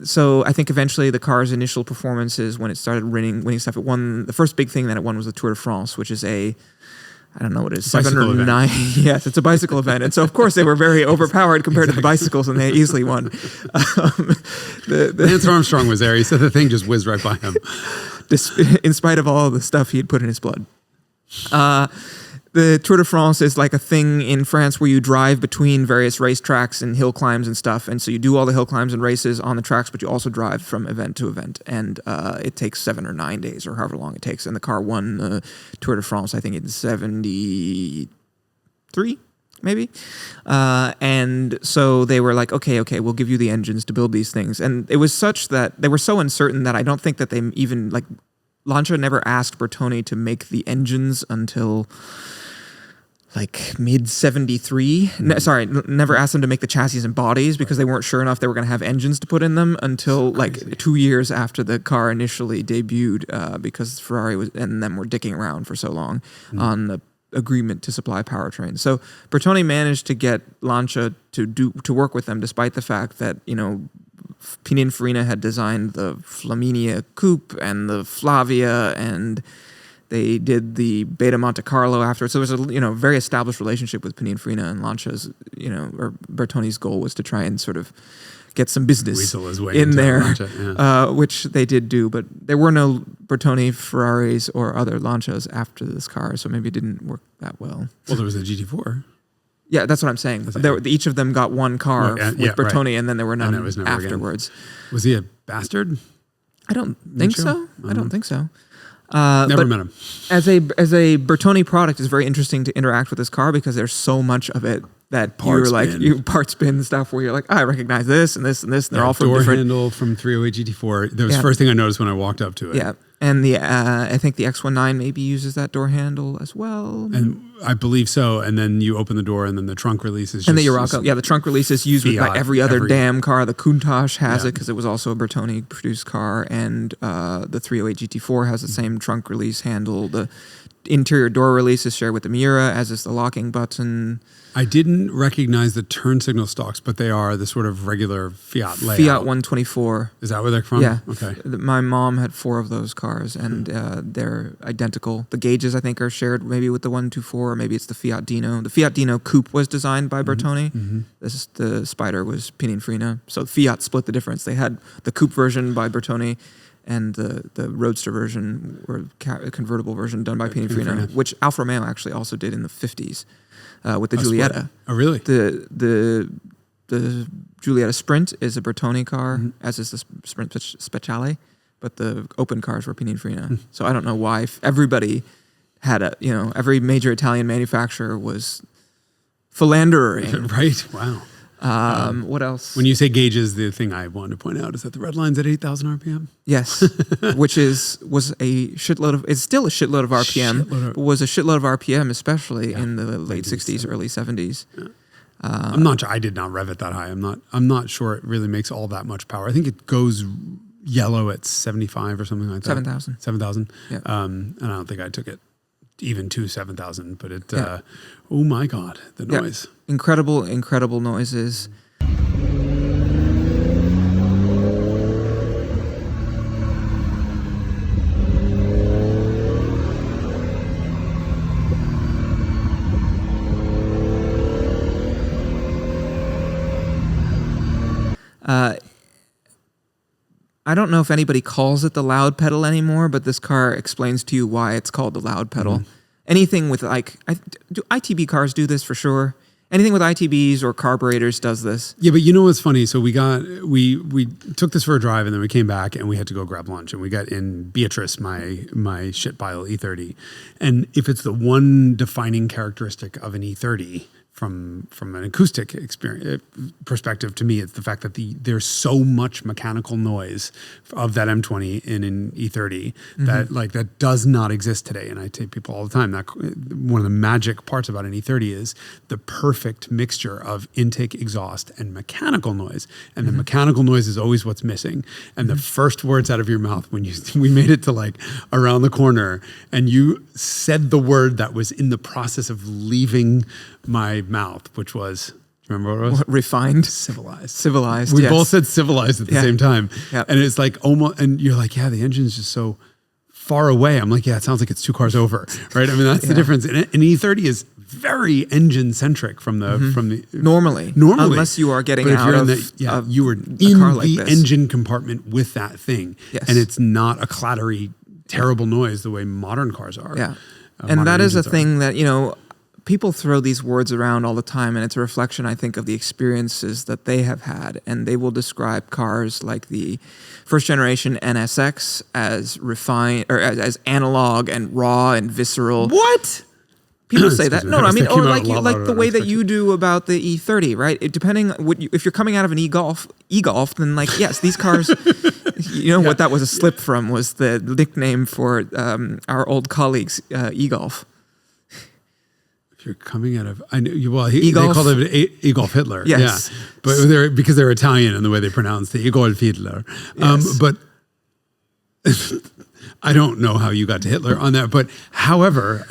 so I think eventually the car's initial performances, when it started winning stuff, it won. The first big thing that it won was the Tour de France, which is a I don't know what it is, Bicycle 7 or 9. Yes, it's a bicycle event. And so, of course, they were very overpowered compared to the bicycles, and they easily won. Lance Armstrong was there. He said the thing just whizzed right by him. In spite of all the stuff he'd put in his blood. The Tour de France is like a thing in France where you drive between various racetracks and hill climbs and stuff. And so you do all the hill climbs and races on the tracks, but you also drive from event to event. And it takes 7 or 9 days or however long it takes. And the car won the Tour de France, I think in 73, maybe. And so they were like, okay, we'll give you the engines to build these things. And it was such that they were so uncertain that I don't think that they even, like, Lancia never asked Bertoni to make the engines until like mid 73. Never asked them to make the chassis and bodies because they weren't sure enough they were going to have engines to put in them until like 2 years after the car initially debuted, because Ferrari and them were dicking around for so long on the agreement to supply powertrains. So Bertoni managed to get Lancia to work with them, despite the fact that, you know, Pininfarina had designed the Flaminia Coupe and the Flavia, and they did the Beta Monte Carlo afterwards. So there was a very established relationship with Pininfarina, and Lancia's, or Bertoni's goal was to try and sort of get some business in there, Lancia, which they did do. But there were no Bertoni Ferraris or other Lancias after this car, so maybe it didn't work that well. Well, there was a GT4. Yeah, that's what I'm saying. Each of them got one car with Bertoni, and then there were none afterwards. Again. Was he a bastard? I don't think so. I don't think so. Never met him. As a Bertoni product, it's very interesting to interact with this car because there's so much of it that you part spin stuff where you're like, I recognize this and this and this, and they're all from door different handle from 308 GT4. That was the first thing I noticed when I walked up to it. Yeah, and I think the X19 maybe uses that door handle as well. And I believe so. And then you open the door, and then the trunk release is and the Urraco. Yeah, the trunk release is used with like every other damn car. The Countach has it because it was also a Bertoni produced car, and the 308 GT4 has the same trunk release handle. The interior door release is shared with the Miura, as is the locking button. I didn't recognize the turn signal stalks, but they are the sort of regular Fiat layout. Fiat 124. Is that where they're from? Yeah. Okay. My mom had 4 of those cars, and they're identical. The gauges, I think, are shared maybe with the 124, or maybe it's the Fiat Dino. The Fiat Dino Coupe was designed by Bertoni. The Spider was Pininfarina. So Fiat split the difference. They had the Coupe version by Bertoni, and the Roadster version, or convertible version, done by Pininfarina, which Alfa Romeo actually also did in the 50s. With the Giulietta. Oh, really? The Giulietta Sprint is a Bertoni car, as is the Sprint Speciale, but the open cars were Pininfarina. So I don't know why everybody had every major Italian manufacturer was philandering. Right. Wow. What else? When you say gauges, the thing I wanted to point out is that the red line's at 8,000 RPM. Yes, which was a shitload of. It's still a shitload of RPM, but was a shitload of RPM, especially in the late 60s, early 70s. Yeah. I'm not. I did not rev it that high. I'm not sure it really makes all that much power. I think it goes yellow at 75 or something like that. 7,000. 7,000. Yeah. And I don't think I took it even to 7,000, but it. Oh my God, the noise. Yeah. Incredible noises. I don't know if anybody calls it the loud pedal anymore, but this car explains to you why it's called the loud pedal. Anything with do ITB cars do this for sure? Anything with ITBs or carburetors does this. Yeah, but you know what's funny? So we took this for a drive, and then we came back and we had to go grab lunch, and we got in Beatrice, my shit pile E30. And if it's the one defining characteristic of an E30 from an acoustic experience perspective, to me, it's the fact that there's so much mechanical noise of that M20 in an E30 that does not exist today. And I tell people all the time that one of the magic parts about an E30 is the perfect mixture of intake, exhaust, and mechanical noise. And the mechanical noise is always what's missing. And the first words out of your mouth when we made it to like around the corner, and you said the word that was in the process of leaving my mouth, which was, do you remember what it was? Refined? Civilized. We both said civilized at the same time. Yep. And it's like almost, and you're like, yeah, the engine's just so far away, I'm like, yeah, it sounds like it's 2 cars over, right? I mean, that's the difference. And an E30 is very engine centric from the normally, unless you are getting out of you were in the engine compartment with that thing, and it's not a clattery, terrible noise the way modern cars are. Yeah, and that is a thing that people throw these words around all the time, and it's a reflection, I think, of the experiences that they have had, and they will describe cars like the first generation NSX as refined or as analog and raw and visceral. What? People say that. No, I mean, or like the way that you do about the E30, right? Depending if you're coming out of an e-Golf, then like, yes, these cars, what that was a slip from was the nickname for our old colleagues, e-Golf. If you're coming out of, they called it e-Golf Hitler. Yes. Yeah. But because they're Italian and the way they pronounce the e-Golf Hitler. Yes. But I don't know how you got to Hitler on that. But however,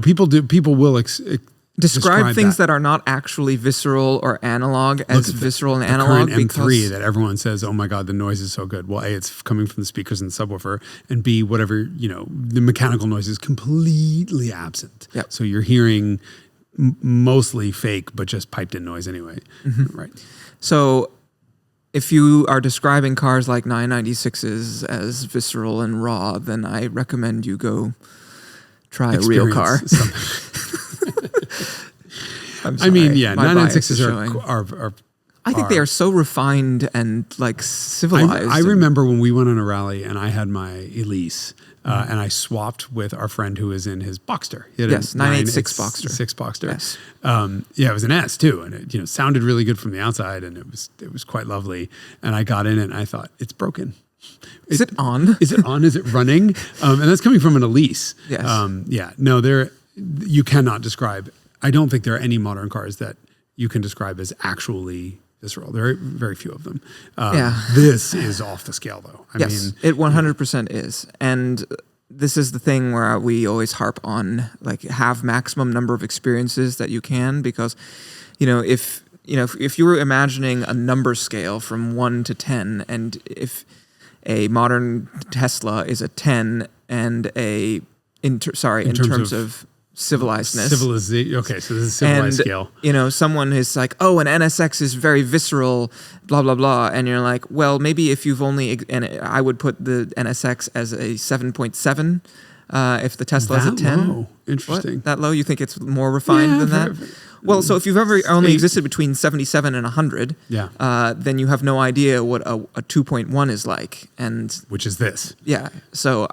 people will describe things that are not actually visceral or analog as visceral and analog. Current M3 that everyone says, oh my God, the noise is so good. Well, A, it's coming from the speakers and the subwoofer, and B, whatever, the mechanical noise is completely absent. Yep. So you're hearing mostly fake, but just piped in noise anyway. Mm-hmm. Right. So if you are describing cars like 996s as visceral and raw, then I recommend you go try a real car. I'm sorry, 996s are I think they are so refined and like civilized. I remember when we went on a rally and I had my Elise and I swapped with our friend who was in his Boxster. He had 986 Boxster. 6 Boxster. Yes. It was an S too, and it sounded really good from the outside, and it was quite lovely. And I got in it and I thought, it's broken. Is it on? Is it on? Is it running? And that's coming from an Elise. Yes. You cannot describe. I don't think there are any modern cars that you can describe as actually visceral. There are very few of them. This is off the scale, though. I mean, it 100% is. And this is the thing where we always harp on, like, have maximum number of experiences that you can, because, if you were imagining a number scale from 1 to 10, and if a modern Tesla is a 10 and in terms of civilizedness. Okay, so this is civilized scale. Someone is like, oh, an NSX is very visceral, blah, blah, blah. And you're like, well, maybe if you've and I would put the NSX as a 7.7 if the Tesla is a 10. Low. Interesting. What? That low? You think it's more refined than that? Well, so if you've ever only existed between 77 and 100, then you have no idea what a 2.1 is like. Which is this. Yeah. So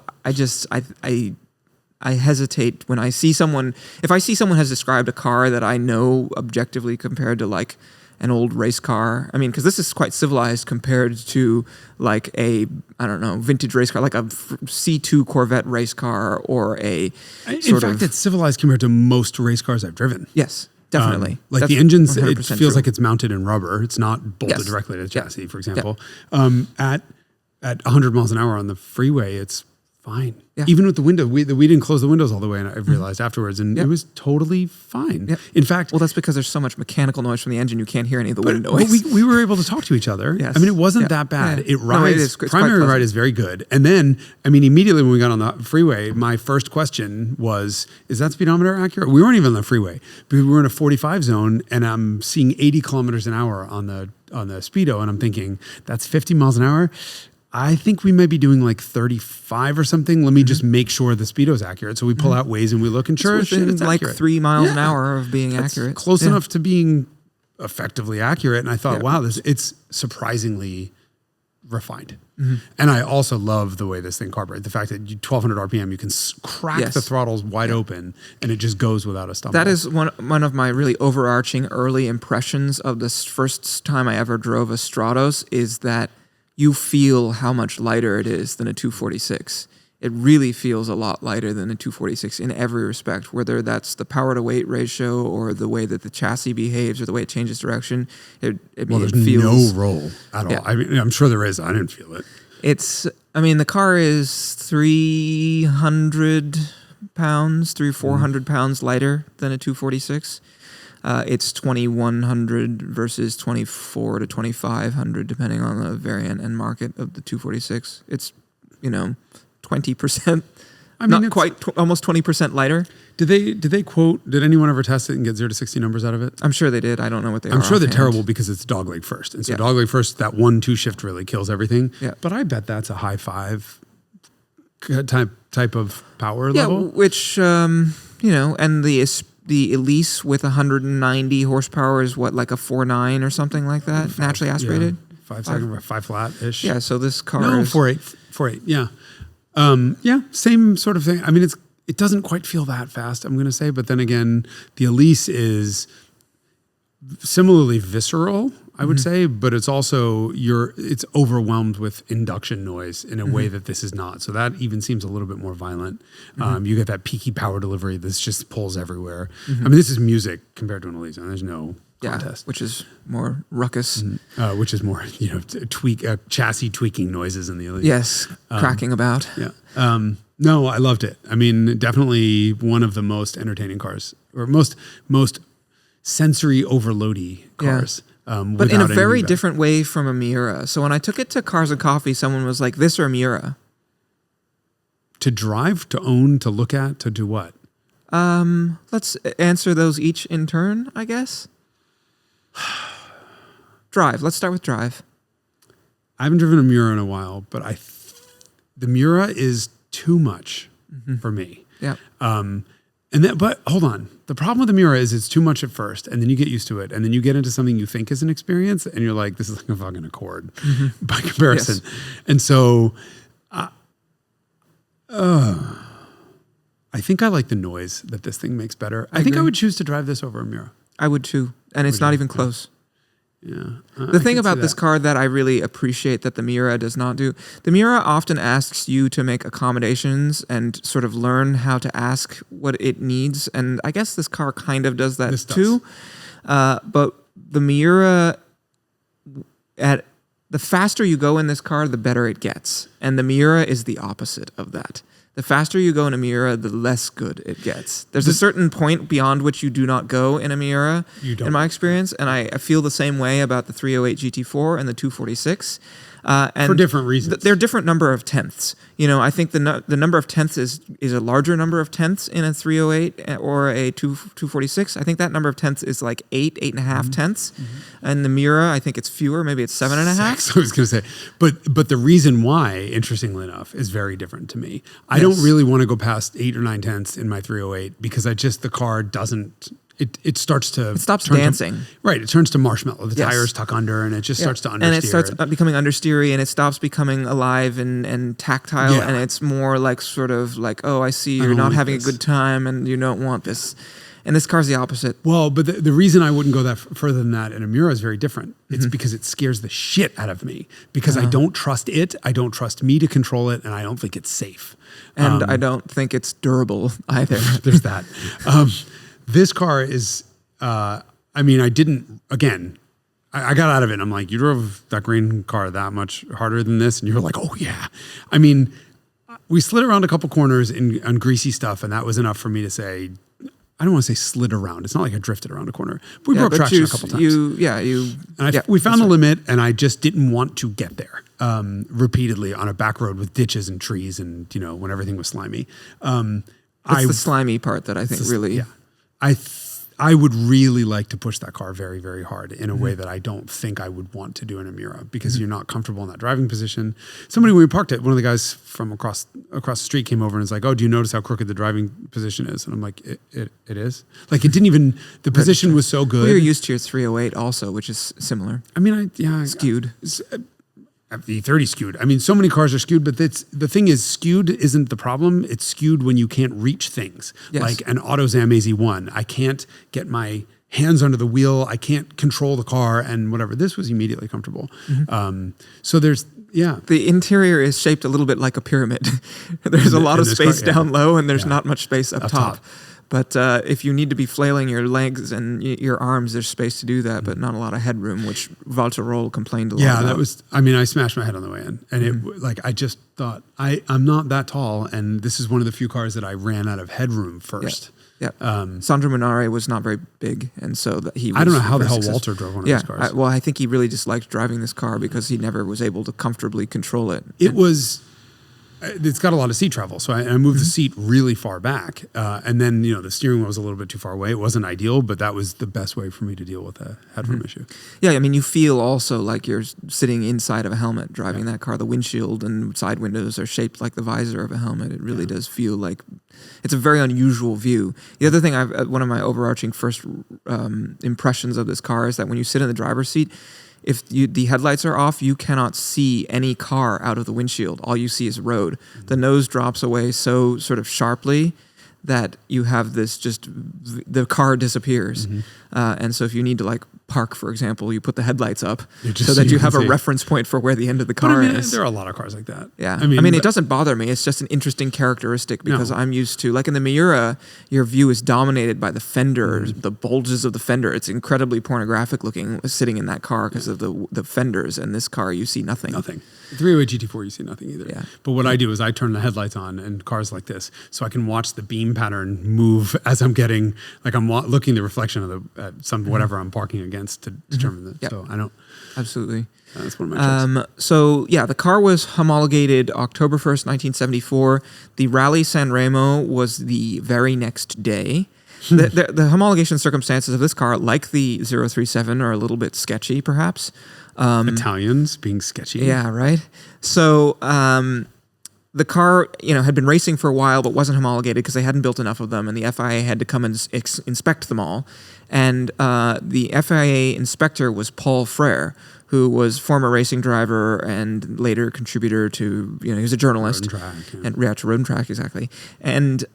I hesitate when I see someone, if I see someone has described a car that I know objectively compared to like an old race car. I mean, because this is quite civilized compared to like a, vintage race car, like a C2 Corvette race car or a it's civilized compared to most race cars I've driven. Yes, definitely. Like the engines, it feels like it's mounted in rubber. It's not bolted directly to the chassis, for example. At 100 miles an hour on the freeway, it's fine. Yeah. Even with the window, we didn't close the windows all the way, and I realized afterwards, and it was totally fine. Yep. In fact, that's because there's so much mechanical noise from the engine, you can't hear any of the wind noise. But we were able to talk to each other. Yes. I mean, it wasn't that bad. Yeah. It rides. Primary ride is very good. And then, immediately when we got on the freeway, my first question was, is that speedometer accurate? We weren't even on the freeway, but we were in a 45 zone, and I'm seeing 80 kilometers an hour on the speedo, and I'm thinking, that's 50 miles an hour. I think we might be doing like 35 or something. Let me just make sure the speedo is accurate. So we pull out Waze and we look, and sure, it's like accurate. 3 miles an hour of being accurate. Close enough to being effectively accurate. And I thought, wow, it's surprisingly refined. Mm-hmm. And I also love the way this thing carburetes. The fact that 1200 RPM, you can crack the throttles wide open, and it just goes without a stumble. That is one of my really overarching early impressions of this first time I ever drove a Stratos, is that you feel how much lighter it is than a 246. It really feels a lot lighter than a 246 in every respect, whether that's the power to weight ratio or the way that the chassis behaves or the way it changes direction. There's no roll at all. Yeah. I'm sure there is. I didn't feel it. The car is 300 pounds, 400 pounds lighter than a 246. It's 2,100 versus 24 to 2,500, depending on the variant and market of the 246. It's, 20%. I mean, not quite, almost 20% lighter. Did they quote? Did anyone ever test it and get 0 to 60 numbers out of it? I'm sure they did. I don't know what they are. I'm sure they're offhand. terrible because it's dogleg first, and so dogleg first, that 1-2 shift really kills everything. Yeah. But I bet that's a high 5 type of power Yeah, level. which and the Elise with 190 horsepower is what, like a 4.9 or something like that, naturally aspirated. Yeah. 5 flat ish. Yeah, so this car is 4.8. Yeah. Yeah, same sort of thing. I mean, it doesn't quite feel that fast, I'm going to say, but then again, the Elise is similarly visceral, I would say, but it's also it's overwhelmed with induction noise in a way that this is not. So that even seems a little bit more violent. You get that peaky power delivery that just pulls everywhere. I mean, this is music compared to an Elise, and there's no contest. which is more ruckus. Which is more, chassis tweaking noises in the Elise. Yes, cracking about. Yeah. No, I loved it. I mean, definitely one of the most entertaining cars, or most sensory overloady cars. But in a very different way from a Miura. So when I took it to Cars and Coffee, someone was like, "This or a Miura?" To drive, to own, to look at, to do what? Let's answer those each in turn, I guess. Drive. Let's start with drive. I haven't driven a Miura in a while, but the Miura is too much for me. Yeah. But hold on. The problem with the Miura is it's too much at first, and then you get used to it, and then you get into something you think is an experience, and you're like, this is like a fucking Accord by comparison. Yes. And so, I think I like the noise that this thing makes better. I think I would choose to drive this over a Miura. I would too, and it's not even close. Yeah. The thing about this car that I really appreciate that the Miura does not do, the Miura often asks you to make accommodations and sort of learn how to ask what it needs. And I guess this car kind of does that too. But the Miura, the faster you go in this car, the better it gets. And the Miura is the opposite of that. The faster you go in a Miura, the less good it gets. There's a certain point beyond which you do not go in a Miura, in my experience, and I feel the same way about the 308 GT4 and the 246. And for different reasons. They're different number of tenths. I think the number of tenths is a larger number of tenths in a 308 or a 246. I think that number of tenths is like 8.5 tenths. And the Miura, I think it's fewer. Maybe it's 7.5. I was going to say, but the reason why, interestingly enough, is very different to me. I don't really want to go past 8 or 9 tenths in my 308 because the car doesn't. It starts to... It stops dancing. Right. It turns to marshmallow. The tires tuck under and it just starts to understeer. And it starts becoming understeery and it stops becoming alive and tactile. Yeah. And it's more like sort of like, oh, I see you're not having a good time and you don't want this. And this car's the opposite. Well, but the reason I wouldn't go that further than that in a Miura is very different. It's because it scares the shit out of me. Because I don't trust it. I don't trust me to control it. And I don't think it's safe. And I don't think it's durable either. There's that. This car is, I didn't, again, I got out of it and I'm like, you drove that green car that much harder than this? And you're like, oh yeah. I mean, we slid around a couple corners on greasy stuff and that was enough for me to say, I don't want to say slid around. It's not like I drifted around a corner. But we broke traction a couple times. We found the limit and I just didn't want to get there repeatedly on a back road with ditches and trees and, when everything was slimy. It's the slimy part that I think really... Yeah. I would really like to push that car very, very hard in a way that I don't think I would want to do in a Miura because you're not comfortable in that driving position. Somebody, when we parked it, one of the guys from across the street came over and was like, oh, do you notice how crooked the driving position is? And I'm like, it is? Like, it didn't even, the position was so good. Well, you're used to your 308 also, which is similar. I mean, skewed. The E30 skewed. I mean, so many cars are skewed, but the thing is, skewed isn't the problem. It's skewed when you can't reach things. Yes. Like an AutoZam AZ1. I can't get my hands under the wheel. I can't control the car and whatever. This was immediately comfortable. So there's, the interior is shaped a little bit like a pyramid. There's a lot of space down low and there's not much space up top. But if you need to be flailing your legs and your arms, there's space to do that, but not a lot of headroom, which Walter Roll complained a lot about. Yeah, that was, I smashed my head on the way in. And I just thought, I'm not that tall, and this is one of the few cars that I ran out of headroom first. Yeah. Sandro Munari was not very big, and so he was I don't know how the hell Walter drove one of these cars. I think he really just liked driving this car because he never was able to comfortably control it. It was... it's got a lot of seat travel. So I moved the seat really far back. And then, the steering wheel was a little bit too far away. It wasn't ideal, but that was the best way for me to deal with a headroom issue. Yeah, I mean, you feel also like you're sitting inside of a helmet driving that car. The windshield and side windows are shaped like the visor of a helmet. It really does feel like it's a very unusual view. The other thing, one of my overarching first impressions of this car is that when you sit in the driver's seat, if the headlights are off, you cannot see any car out of the windshield. All you see is road. The nose drops away so sort of sharply that you have this the car disappears. And so if you need to like park, for example, you put the headlights up so that you have a reference point for where the end of the car is. There are a lot of cars like that. Yeah. I mean, it doesn't bother me. It's just an interesting characteristic because I'm used to, like in the Miura, your view is dominated by the fenders, the bulges of the fender. It's incredibly pornographic looking sitting in that car because of the fenders. And this car, you see nothing. Nothing. 308 GT4, you see nothing either. Yeah. But what I do is I turn the headlights on in cars like this so I can watch the beam pattern move as I'm getting, like I'm looking the reflection of whatever I'm parking against to determine that. Yep. So I don't. Absolutely. That's one of my tricks. So yeah, the car was homologated October 1st, 1974. The Rally San Remo was the very next day. The homologation circumstances of this car, like the 037, are a little bit sketchy, perhaps. Italians being sketchy. Yeah, right. So the car, had been racing for a while, but wasn't homologated because they hadn't built enough of them, and the FIA had to come and inspect them all. And the FIA inspector was Paul Frere, who was former racing driver and later contributor to, he was a journalist. Road and Track. And to Road and Track, exactly. And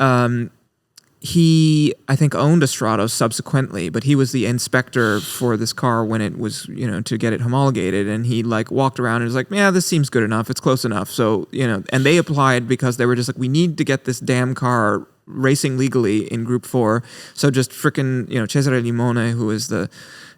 he, I think, owned a Stratos subsequently, but he was the inspector for this car when it was, to get it homologated. And he walked around and was like, yeah, this seems good enough. It's close enough. So, and they applied because they were just like, we need to get this damn car racing legally in Group 4. So just frickin', Cesare Limone, who is the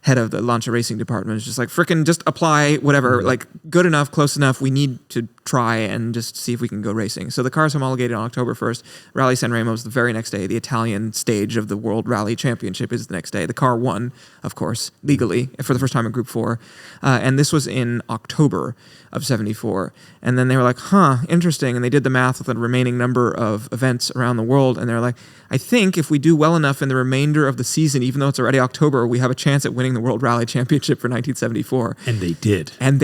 head of the Lancia racing department, is just like, frickin' just apply whatever, good enough, close enough. We need to try and just see if we can go racing. So the car's homologated on October 1st. Rally San Remo is the very next day. The Italian stage of the World Rally Championship is the next day. The car won, of course, legally for the first time in Group 4. And this was in October of 74. And then they were like, interesting. And they did the math with the remaining number of events around the world. And they're like, I think if we do well enough in the remainder of the season, even though it's already October, we have a chance at winning the World Rally Championship for 1974. And they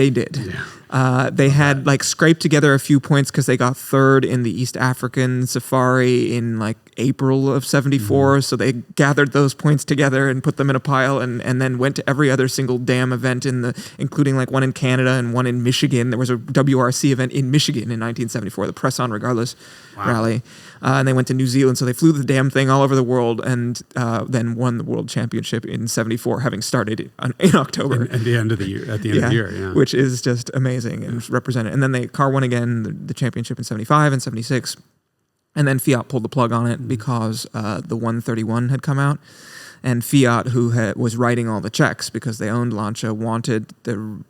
did. Yeah. They had scraped together a few points because they got third in the East African Safari in April of 74. So they gathered those points together and put them in a pile and then went to every other single damn event including one in Canada and one in Michigan. There was a WRC event in Michigan in 1974, the Press On Regardless rally. And they went to New Zealand. So they flew the damn thing all over the world and then won the World Championship in 74, having started in October. At the end of the year. Of the year, yeah. Which is just amazing and represented. And then the car won again the championship in 75 and 76. And then Fiat pulled the plug on it because the 131 had come out. And Fiat, who was writing all the checks because they owned Lancia, wanted the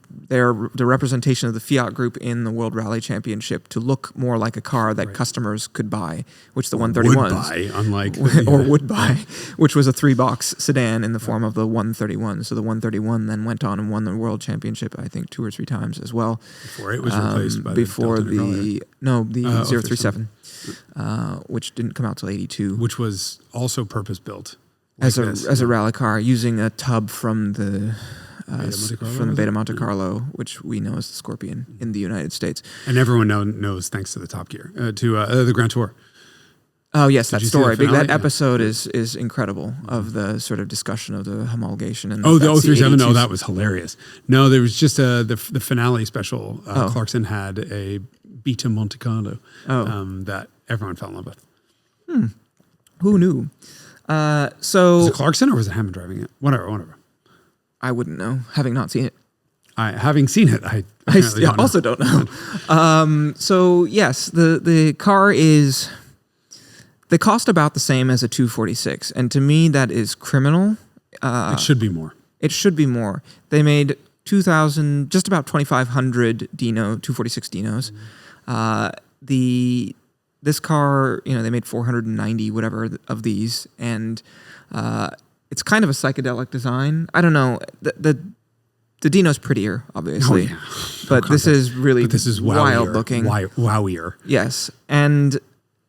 representation of the Fiat Group in the World Rally Championship to look more like a car that customers could buy, which the 131 would buy, which was a 3-box sedan in the form of the 131. So the 131 then went on and won the World Championship, I think, 2 or 3 times as well. Before it was replaced by the 037, which didn't come out till 82, which was also purpose built. As a rally car, using a tub from the Beta Monte Carlo, which we know as the Scorpion in the United States. And everyone knows thanks to the Top Gear, to the Grand Tour. Oh, yes, that story. That episode is incredible of the sort of discussion of the homologation. And the 037, that was hilarious. No, there was just the finale special. Clarkson had a Beta Monte Carlo that everyone fell in love with. Who knew? Was it Clarkson or was it Hammond driving it? Whatever. I wouldn't know, having not seen it. Having seen it, I also don't know. So yes, the car is. They cost about the same as a 246, and to me that is criminal. It should be more. It should be more. They made 2,000, just about 2,500 Dino 246 Dinos. This car, they made 490 whatever of these, and it's kind of a psychedelic design. I don't know. The Dino's prettier, obviously. Oh, yeah. But this is really this is wild looking. Wowier. Yes. And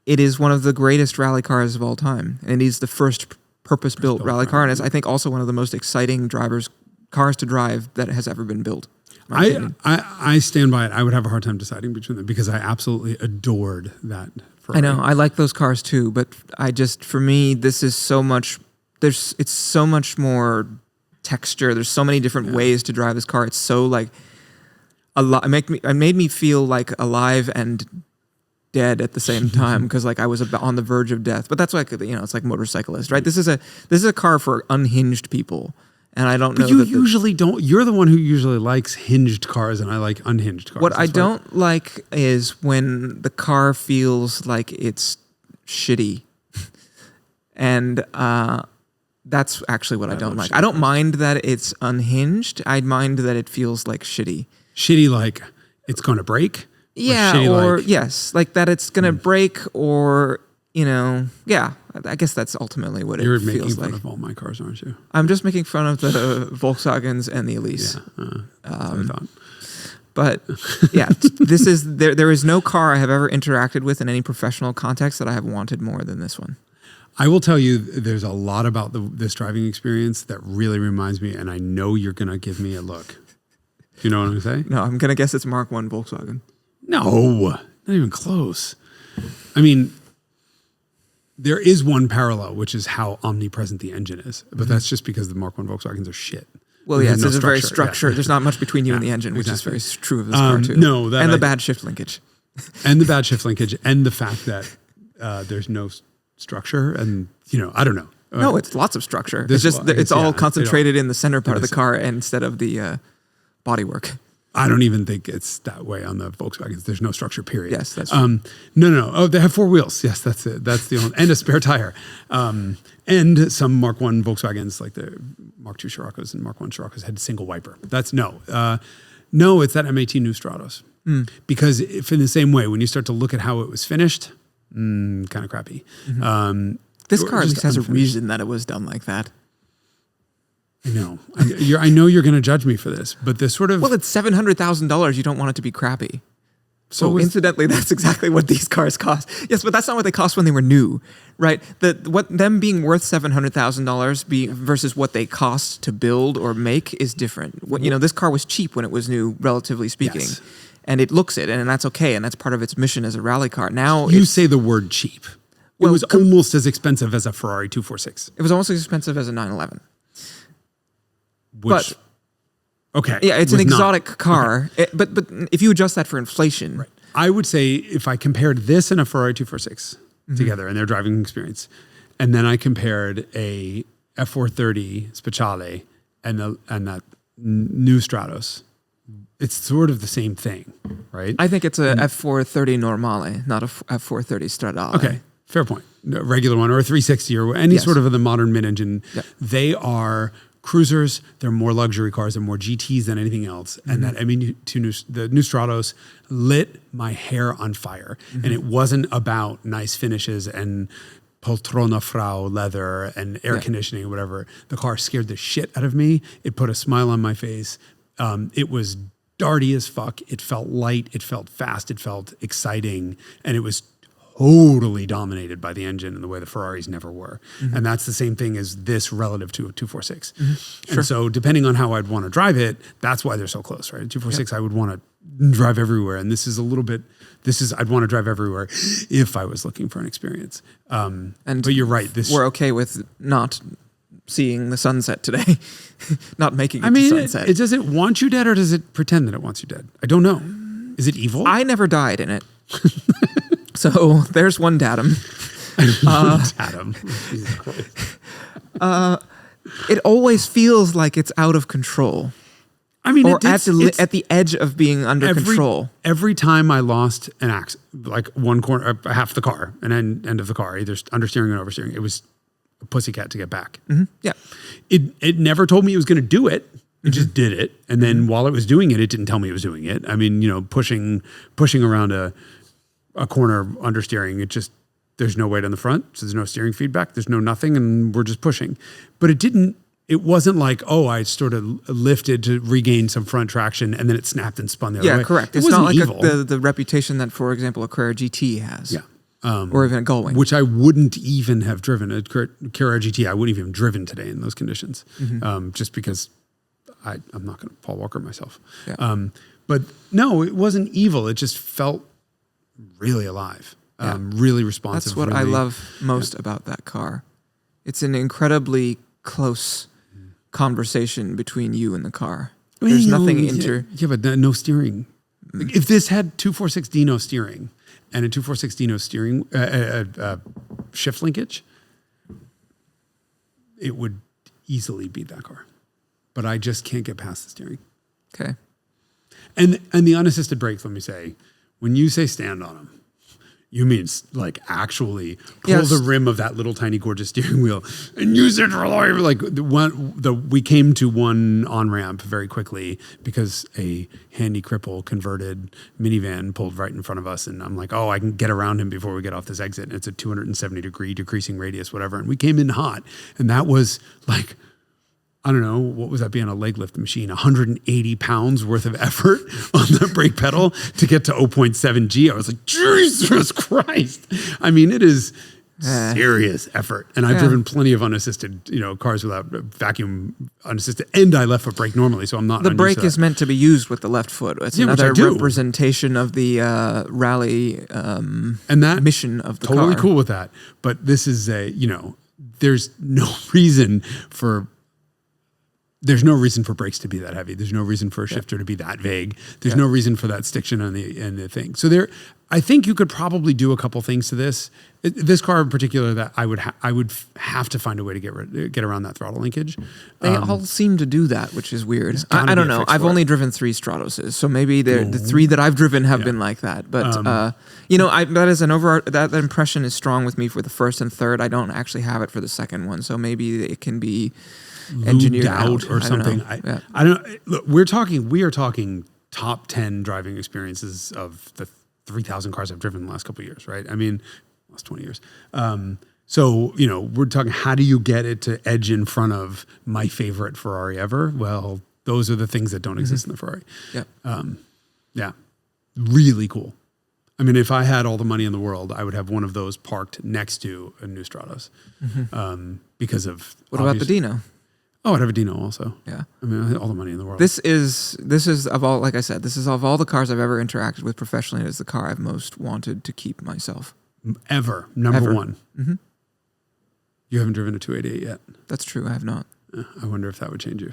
it is one of the greatest rally cars of all time. And it is the first purpose-built rally car. And it's, I think, also one of the most exciting cars to drive that has ever been built. I stand by it. I would have a hard time deciding between them because I absolutely adored that Ferrari. I know. I like those cars too. But for me, this is so much, it's so much more texture. There's so many different ways to drive this car. It's so like it made me feel like alive and dead at the same time because like I was on the verge of death. But that's like it's like motorcyclist, right? This is a car for unhinged people, and I don't know. But you usually don't. You're the one who usually likes hinged cars, and I like unhinged cars. What I don't like is when the car feels like it's shitty, and that's actually what I don't like. I don't mind that it's unhinged. I mind that it feels like shitty. Shitty like it's going to break? Yeah, yes. Like that it's going to break or, yeah. I guess that's ultimately what it feels like. You're making fun of all my cars, aren't you? I'm just making fun of the Volkswagens and the Elise. Yeah, that's what I thought. But yeah, there is no car I have ever interacted with in any professional context that I have wanted more than this one. I will tell you, there's a lot about this driving experience that really reminds me, and I know you're going to give me a look. You know what I'm saying? No, I'm going to guess it's Mark I Volkswagen. No, not even close. I mean, there is one parallel, which is how omnipresent the engine is, but that's just because the Mark I Volkswagens are shit. Well, yes, there's a very structure. Yeah. There's not much between you and the engine, which is very true of this car too. No, the bad shift linkage. And the bad shift linkage, and the fact that there's no structure, and I don't know. No, it's lots of structure. It's all concentrated in the center part of the car instead of the bodywork. I don't even think it's that way on the Volkswagens. There's no structure, period. Yes, that's right. No. Oh, they have 4 wheels. Yes, that's it. That's the only, and a spare tire. And some Mark I Volkswagens, like the Mark II Scirocco's and Mark I Scirocco's, had single wiper. That's no, it's that M18 New Stratos. Because if in the same way, when you start to look at how it was finished, kind of crappy. Mm-hmm. This car at least has a reason that it was done like that. I know. I know you're going to judge me for this, but this sort of... Well, it's $700,000. You don't want it to be crappy. So incidentally, that's exactly what these cars cost. Yes, but that's not what they cost when they were new, right? Them being worth $700,000 versus what they cost to build or make is different. This car was cheap when it was new, relatively speaking. Yes. And it looks it, and that's okay, and that's part of its mission as a rally car. Now you say the word cheap. It was almost as expensive as a Ferrari 246. It was almost as expensive as a 911. Okay. Yeah, it's an exotic car. Okay. But if you adjust that for inflation. Right. I would say if I compared this and a Ferrari 246 together and their driving experience, and then I compared a F430 Speciale and that new Stratos, it's sort of the same thing, right? I think it's a F430 Normale, not a F430 Stradale. Okay, fair point. A regular one or a 360 or any sort of the modern mid-engine. Yep. They are cruisers. They're more luxury cars. They're more GTs than anything else. And that the new Stratos lit my hair on fire. And it wasn't about nice finishes and Poltrona Frau leather and air conditioning or whatever. The car scared the shit out of me. It put a smile on my face. It was darty as fuck. It felt light. It felt fast. It felt exciting. And it was totally dominated by the engine in the way the Ferraris never were. And that's the same thing as this relative to a 246. Sure. And so depending on how I'd want to drive it, that's why they're so close, right? 246, I would want to drive everywhere. And this is I'd want to drive everywhere if I was looking for an experience. But you're right. We're okay with not seeing the sunset today, not making it to sunset. Does it want you dead or does it pretend that it wants you dead? I don't know. Is it evil? I never died in it. So there's one datum. Datum. Jesus Christ. It always feels like it's out of control. I mean, or at the edge of being under control. Every time I lost an axe, like one corner, half the car, an end of the car, either understeering or oversteering, it was a pussycat to get back. Yeah. It never told me it was going to do it. It just did it. And then while it was doing it, it didn't tell me it was doing it. I mean, pushing around a corner understeering, there's no weight on the front, so there's no steering feedback, there's no nothing, and we're just pushing. But it didn't it wasn't like, oh, I sort of lifted to regain some front traction and then it snapped and spun the other way. Yeah, correct. It's not like the reputation that, for example, a Carrera GT has. Yeah. Or even a Gullwing. Which I wouldn't even have driven. A Carrera GT, I wouldn't even driven today in those conditions. Just because I'm not going to Paul Walker myself. Yeah. But no, it wasn't evil. It just felt really alive. Really responsive. That's what I love most about that car. It's an incredibly close conversation between you and the car. There's nothing Yeah, but no steering. If this had 246 Dino steering and a 246 Dino steering shift linkage, it would easily beat that car. But I just can't get past the steering. Okay. And the unassisted brakes, let me say, when you say stand on them, you mean like actually pull the rim of that little tiny gorgeous steering wheel and use it for like we came to one on ramp very quickly because a handy cripple converted minivan pulled right in front of us, and I'm like, oh, I can get around him before we get off this exit. And it's a 270-degree decreasing radius, whatever. And we came in hot, and that was like, I don't know, what was that being a leg lift machine? 180 pounds worth of effort on the brake pedal to get to 0.7 G. I was like, Jesus Christ. I mean, it is serious effort. And I've driven plenty of unassisted, cars without vacuum unassisted, and I left foot brake normally, so I'm not. The brake is meant to be used with the left foot. It's another representation of the rally and that mission of the car. Totally cool with that. But this is there's no reason for brakes to be that heavy. There's no reason for a shifter to be that vague. There's no reason for that stiction on the thing. So I think you could probably do a couple things to this. This car in particular, that I would have to find a way to get around that throttle linkage. They all seem to do that, which is weird. I don't know. I've only driven 3 Stratoses, so maybe the 3 that I've driven have been like that. But that impression is strong with me for the first and third. I don't actually have it for the second one, so maybe it can be engineered out or something. I don't. Look, we are talking top 10 driving experiences of the 3,000 cars I've driven in the last couple of years, right? I mean, last 20 years. So we're talking, how do you get it to edge in front of my favorite Ferrari ever? Well, those are the things that don't exist in the Ferrari. Yeah, really cool. I mean, if I had all the money in the world, I would have one of those parked next to a new Stratos because of. What about the Dino? Oh, I'd have a Dino also. Yeah. I mean, I had all the money in the world. This is of all, like I said, this is of all the cars I've ever interacted with professionally, it is the car I've most wanted to keep myself. Ever. Number one. Mm-hmm. You haven't driven a 288 yet. That's true. I have not. I wonder if that would change you.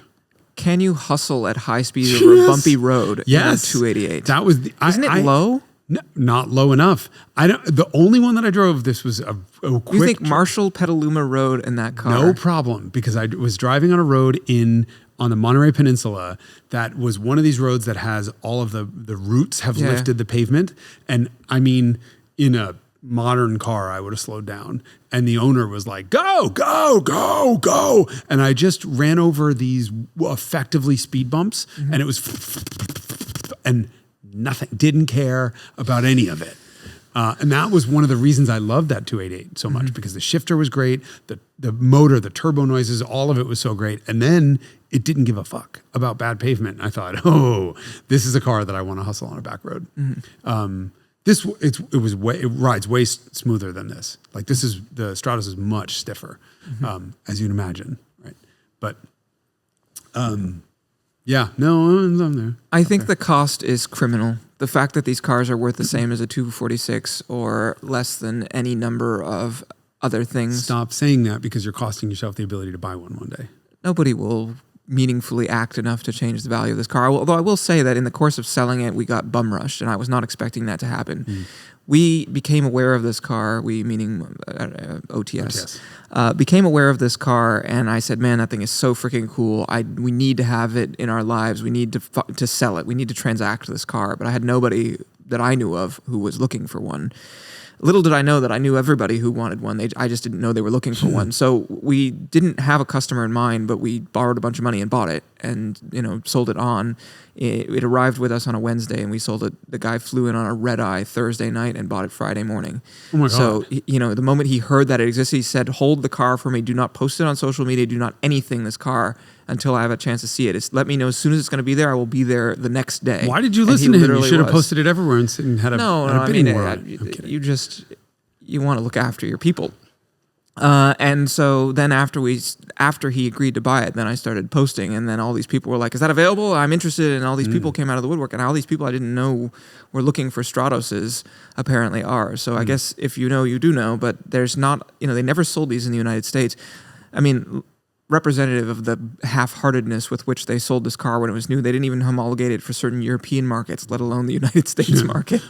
Can you hustle at high speed over a bumpy road in a 288? That was Isn't it low? No, not low enough. The only one that I drove, this was a quick. You think Marshall Petaluma Road in that car? No problem, because I was driving on a road on the Monterey Peninsula that was one of these roads that has all of the roots have lifted the pavement. And I mean, in a modern car, I would have slowed down. And the owner was like, go, go, go, go. And I just ran over these effectively speed bumps, and it was and nothing, didn't care about any of it. And that was one of the reasons I loved that 288 so much, because the shifter was great, the motor, the turbo noises, all of it was so great. And then it didn't give a fuck about bad pavement. And I thought, oh, this is a car that I want to hustle on a back road. It rides way smoother than this. Like the Stratos is much stiffer, as you'd imagine, right? But yeah, no, I'm there. I think the cost is criminal. The fact that these cars are worth the same as a 246 or less than any number of other things. Stop saying that, because you're costing yourself the ability to buy one day. Nobody will meaningfully act enough to change the value of this car. Although I will say that in the course of selling it, we got bum rushed, and I was not expecting that to happen. We became aware of this car, we meaning OTS, became aware of this car, and I said, man, that thing is so freaking cool. We need to have it in our lives. We need to sell it. We need to transact this car. But I had nobody that I knew of who was looking for one. Little did I know that I knew everybody who wanted one. I just didn't know they were looking for one. So we didn't have a customer in mind, but we borrowed a bunch of money and bought it. and sold it on. It arrived with us on a Wednesday, and we sold it. The guy flew in on a red eye Thursday night and bought it Friday morning. Oh my So God. the moment he heard that it existed, he said, "Hold the car for me. Do not post it on social media. Do not anything this car until I have a chance to see it. Let me know as soon as it's going to be there. I will be there the next day." Why did you And listen he to him? You literally should have was. posted it everywhere and had a, No, had a I bidding mean, war on it. you want to look after your people. And so then after he agreed to buy it, then I started posting, and then all these people were like, "Is that available? I'm interested." And all these people came out of the woodwork, and all these people I didn't know were looking for Stratoses apparently are. So I guess if you know, you do know, but there's not, they never sold these in the United States. I mean, representative of the half-heartedness with which they sold this car when it was new. They didn't even homologate it for certain European markets, let alone the United States market,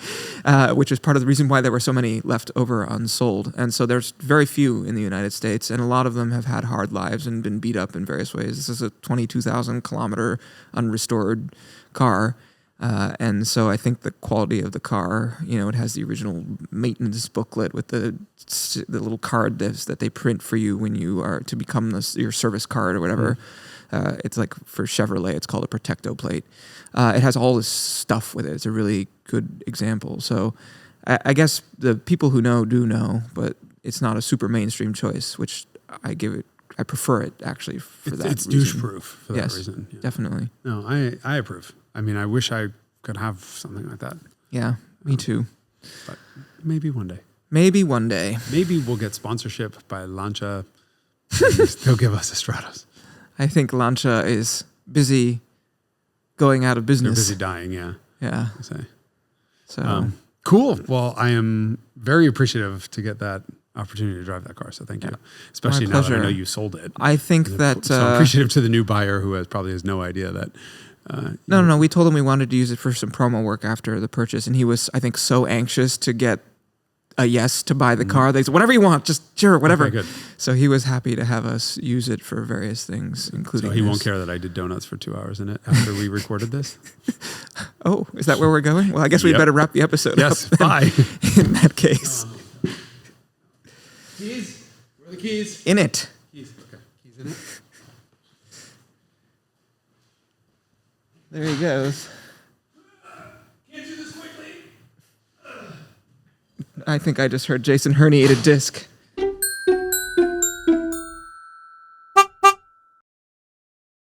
which is part of the reason why there were so many left over unsold. And so there's very few in the United States, and a lot of them have had hard lives and been beat up in various ways. This is a 22,000 kilometer unrestored car. And so I think the quality of the car, it has the original maintenance booklet with the little card that they print for you when you are to become your service card or whatever. It's like for Chevrolet, it's called a Protecto plate. It has all this stuff with it. It's a really good example. So I guess the people who know do know, but it's not a super mainstream choice, which I prefer it actually for that reason. It's douche-proof for that Yes, reason. Yeah. definitely. No, I approve. I mean, I wish I could have something like that. Yeah, me too. But maybe one day. Maybe one day. Maybe we'll get sponsorship by Lancia. They'll give us a Stratos. I think Lancia is busy going out of They're business. busy dying, yeah. Yeah. I say. So Cool. Well, I am very appreciative to get that opportunity to drive that car. So thank you. Especially My now that I pleasure. know you sold it. I think that So I'm appreciative to the new buyer who probably has no idea that. no. We told him we wanted to use it for some promo work after the purchase, and he was, I think, so anxious to get a yes to buy the car. They said, "Whatever you want, just sure, whatever." Okay, good. So he was happy to have us use it for various things, including. So he won't this. care that I did donuts for 2 hours in it after we recorded this. Oh, is that where we're going? Well, I guess we Yep. better wrap the episode Yes. up. Bye. In that case, Keys. Where are the keys? in it. Keys. Okay. Keys in it. There he goes. Can't do this quickly. I think I just heard Jason herniate a disc.